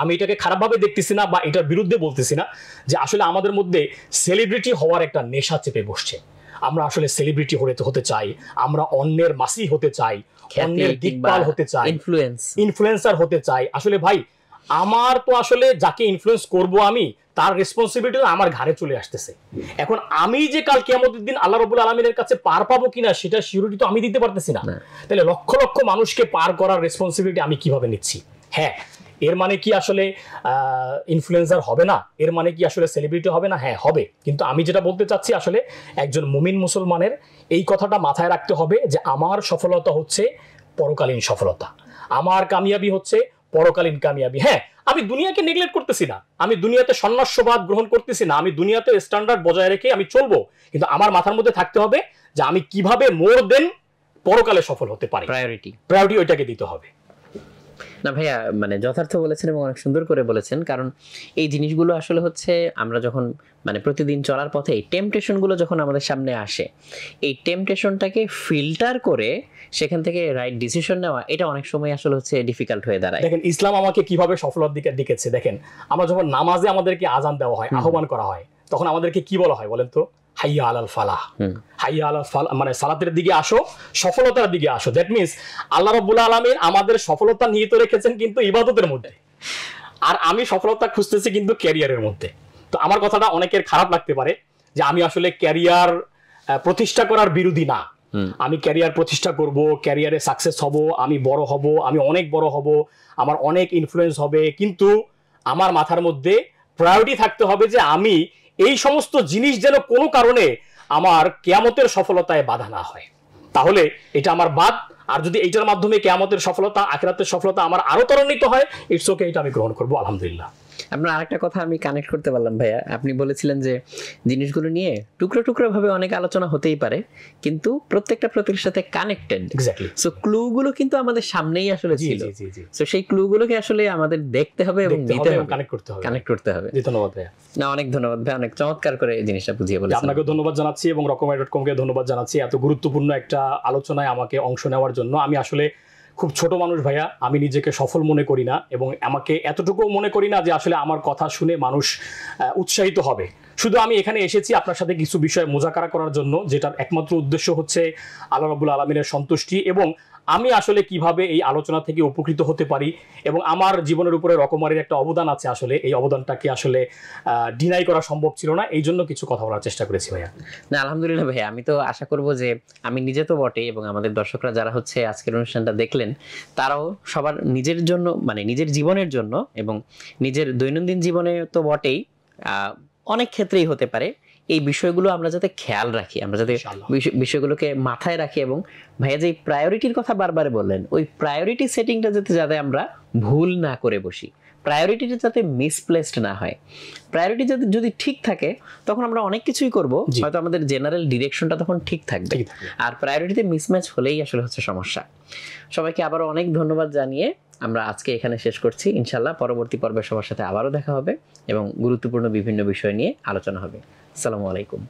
আমি এটাকে খারাপভাবে দেখতেছি না বা এটার বিরুদ্ধে বলতেছি না, যে আসলে আমাদের মধ্যে সেলিব্রিটি হওয়ার একটা নেশা চেপে বসছে। আমরা আসলে সেলিব্রিটি হতে চাই, আমরা অন্যের মাসি হতে চাই, অন্যের দিকপাল হতে চাই, ইনফ্লুয়েন্সার হতে চাই। আসলে ভাই, আমার তো আসলে যাকে ইনফ্লুয়েন্স করব আমি, তার রেসপন্সিবিলিটি আমার ঘাড়ে চলে আসতেছে। এখন আমি যে কাল কিয়ামতের দিন আল্লাহ রাব্বুল আলামিনের কাছে পার পাবো কিনা সেটা সিউরিটি তো আমি দিতে পারতেছি না। তাহলে লক্ষ লক্ষ মানুষকে পার করার রেসপন্সিবিলিটি আমি কিভাবে নিচ্ছি? হ্যাঁ, এর মানে কি আসলে ইনফ্লুয়েন্সার হবে না? এর মানে কি আসলে সেলিব্রিটি হবে না? হ্যাঁ, হবে। কিন্তু আমি যেটা বলতে চাচ্ছি, আসলে একজন মুমিন মুসলমানের এই কথাটা মাথায় রাখতে হবে যে আমার সফলতা হচ্ছে পরকালীন সফলতা, আমার কামিয়াবি হচ্ছে পরকালীন কামিয়াবি। হ্যাঁ, আমি দুনিয়াকে নেগলেক্ট করতেছি না, আমি দুনিয়াতে সন্ন্যাসবাদ গ্রহণ করতেছি না, আমি দুনিয়াতে স্ট্যান্ডার্ড বজায় রেখে আমি চলবো, কিন্তু আমার মাথার মধ্যে থাকতে হবে যে আমি কিভাবে মোর দেন পরকালে সফল হতে পারি। প্রায়োরিটি ওইটাকে দিতে হবে। না ভাইয়া, মানে যথার্থ বলেছেন এবং অনেক সুন্দর করে বলেছেন। কারণ এই জিনিসগুলো আসলে হচ্ছে আমরা যখন মানে প্রতিদিন চলার পথে এই টেম্পটেশনগুলো যখন আমাদের সামনে আসে, এই টেম্পটেশনটাকে ফিল্টার করে সেখান থেকে রাইট ডিসিশন নেওয়া, এটা অনেক সময় আসলে হচ্ছে ডিফিকাল্ট হয়ে দাঁড়ায়। দেখেন ইসলাম আমাকে কিভাবে সফলতার দিকে ডেকেছে। দেখেন, আমরা যখন নামাজে আমাদেরকে আজান দেওয়া হয়, আহ্বান করা হয়, তখন আমাদেরকে কি বলা হয় বলেন তো? হাইয়া আলাল ফালাহ, হাইয়া আলাল ফালাহ, মানে সালাতের দিকে আসো, সফলতার দিকে আসো। দ্যাট মিনস আল্লাহ রাব্বুল আলামিন আমাদের সফলতা নিহিত রেখেছেন কিন্তু ইবাদতের মধ্যে, আর আমি সফলতা খুঁজতেছি কিন্তু ক্যারিয়ারের মধ্যে। তো আমার কথাটা অনেকের খারাপ লাগতে পারে যে আমি আসলে ক্যারিয়ার প্রতিষ্ঠা করার বিরোধী না। আমি ক্যারিয়ার প্রতিষ্ঠা করব, ক্যারিয়ারে সাকসেস হব, আমি বড় হব, আমি অনেক বড় হব, আমার অনেক ইনফ্লুয়েন্স হবে, কিন্তু আমার মাথার মধ্যে প্রায়োরিটি থাকতে হবে যে আমি এই সমস্ত জিনিস যেন কোনো কারণে আমার কিয়ামতের সফলতায় বাধা না হয়। তাহলে এটা আমার বাদ। আর যদি এইটার মাধ্যমে কিয়ামতের সফলতা, আখিরাতের সফলতা আমার আরো ত্বরান্বিত হয়, ইটস ওকে, এটা আমি গ্রহণ করবো, আলহামদুলিল্লাহ। আপনার আরেকটা কথা আমি কানেক্ট করতে পারলাম ভাইয়া। আপনি বলেছিলেন যে জিনিসগুলো নিয়ে টুকরো টুকরো ভাবে অনেক আলোচনা হতেই পারে, কিন্তু প্রত্যেকটা প্রত্যেকের সাথে কানেক্টেড। এক্স্যাক্টলি। সো ক্লুগুলো কিন্তু আমাদের সামনেই আসলে ছিল। সো সেই ক্লুগুলোকে আসলে আমাদের দেখতে হবে এবং নিতে হবে, কানেক্ট করতে হবে। ধন্যবাদ ভাইয়া। না, অনেক ধন্যবাদ ভাই, অনেক চমৎকার করে এই জিনিসটা বুঝিয়ে বলেছেন। আপনাকে ধন্যবাদ জানাচ্ছি এবং রকমারি.com কে ধন্যবাদ জানাচ্ছি এত গুরুত্বপূর্ণ একটা আলোচনায় আমাকে অংশ নেওয়ার জন্য। আমি আসলে খুব ছোট মানুষ ভাইয়া, আমি নিজেকে সফল মনে করি না এবং আমাকে এতটুকু মনে করি না যে আসলে আমার কথা শুনে মানুষ উৎসাহিত হবে। শুধু আমি এখানে এসেছি আপনার সাথে কিছু বিষয় মোজাকারা করার জন্য, যেটার একমাত্র উদ্দেশ্য হচ্ছে আল্লাহ রাব্বুল আলামিনের সন্তুষ্টি এবং আমি আসলে কিভাবে এই আলোচনা থেকে উপকৃত হতে পারি, এবং আমার জীবনের উপরে রকমারির একটা অবদান আছে। আসলে এই অবদানটাকে আসলে ডিনাই করা সম্ভব ছিল না, এই জন্য কিছু কথা বলার চেষ্টা করেছি ভাইয়া। না, আলহামদুলিল্লাহ ভাইয়া, আমি তো আশা করব যে আমি নিজে তো বটে এবং আমাদের দর্শকরা যারা হচ্ছে আজকের অনুষ্ঠানটা দেখলেন, তারাও সবার নিজের জন্য, মানে নিজের জীবনের জন্য এবং নিজের দৈনন্দিন জীবনে তো বটেই, অনেক ক্ষেত্রেই হতে পারে, এই বিষয়গুলো আমরা যাতে খেয়াল রাখি, আমরা যাতে বিষয়গুলোকে মাথায় রাখি এবং ভাইয়া যে প্রায়োরিটির কথা বারবার বললেন, ওই প্রায়োরিটি সেটিংটা যাতে আমরা ভুল না করে বসি, প্রায়োরিটিটা যাতে মিসপ্লেসড না হয়। প্রায়োরিটি যদি ঠিক থাকে তখন আমরা অনেক কিছুই করব, হয়তো আমাদের জেনারেল ডিরেকশনটা তখন ঠিক থাকবে। আর প্রায়োরিটিতে মিসম্যাচ হলেই আসলে হচ্ছে সমস্যা। সবাইকে আবারও অনেক ধন্যবাদ জানিয়ে আমরা আজকে এখানে শেষ করছি। ইনশাআল্লাহ পরবর্তী পর্বে সবার সাথে আবারও দেখা হবে এবং গুরুত্বপূর্ণ বিভিন্ন বিষয় নিয়ে আলোচনা হবে। আসসালামু আলাইকুম।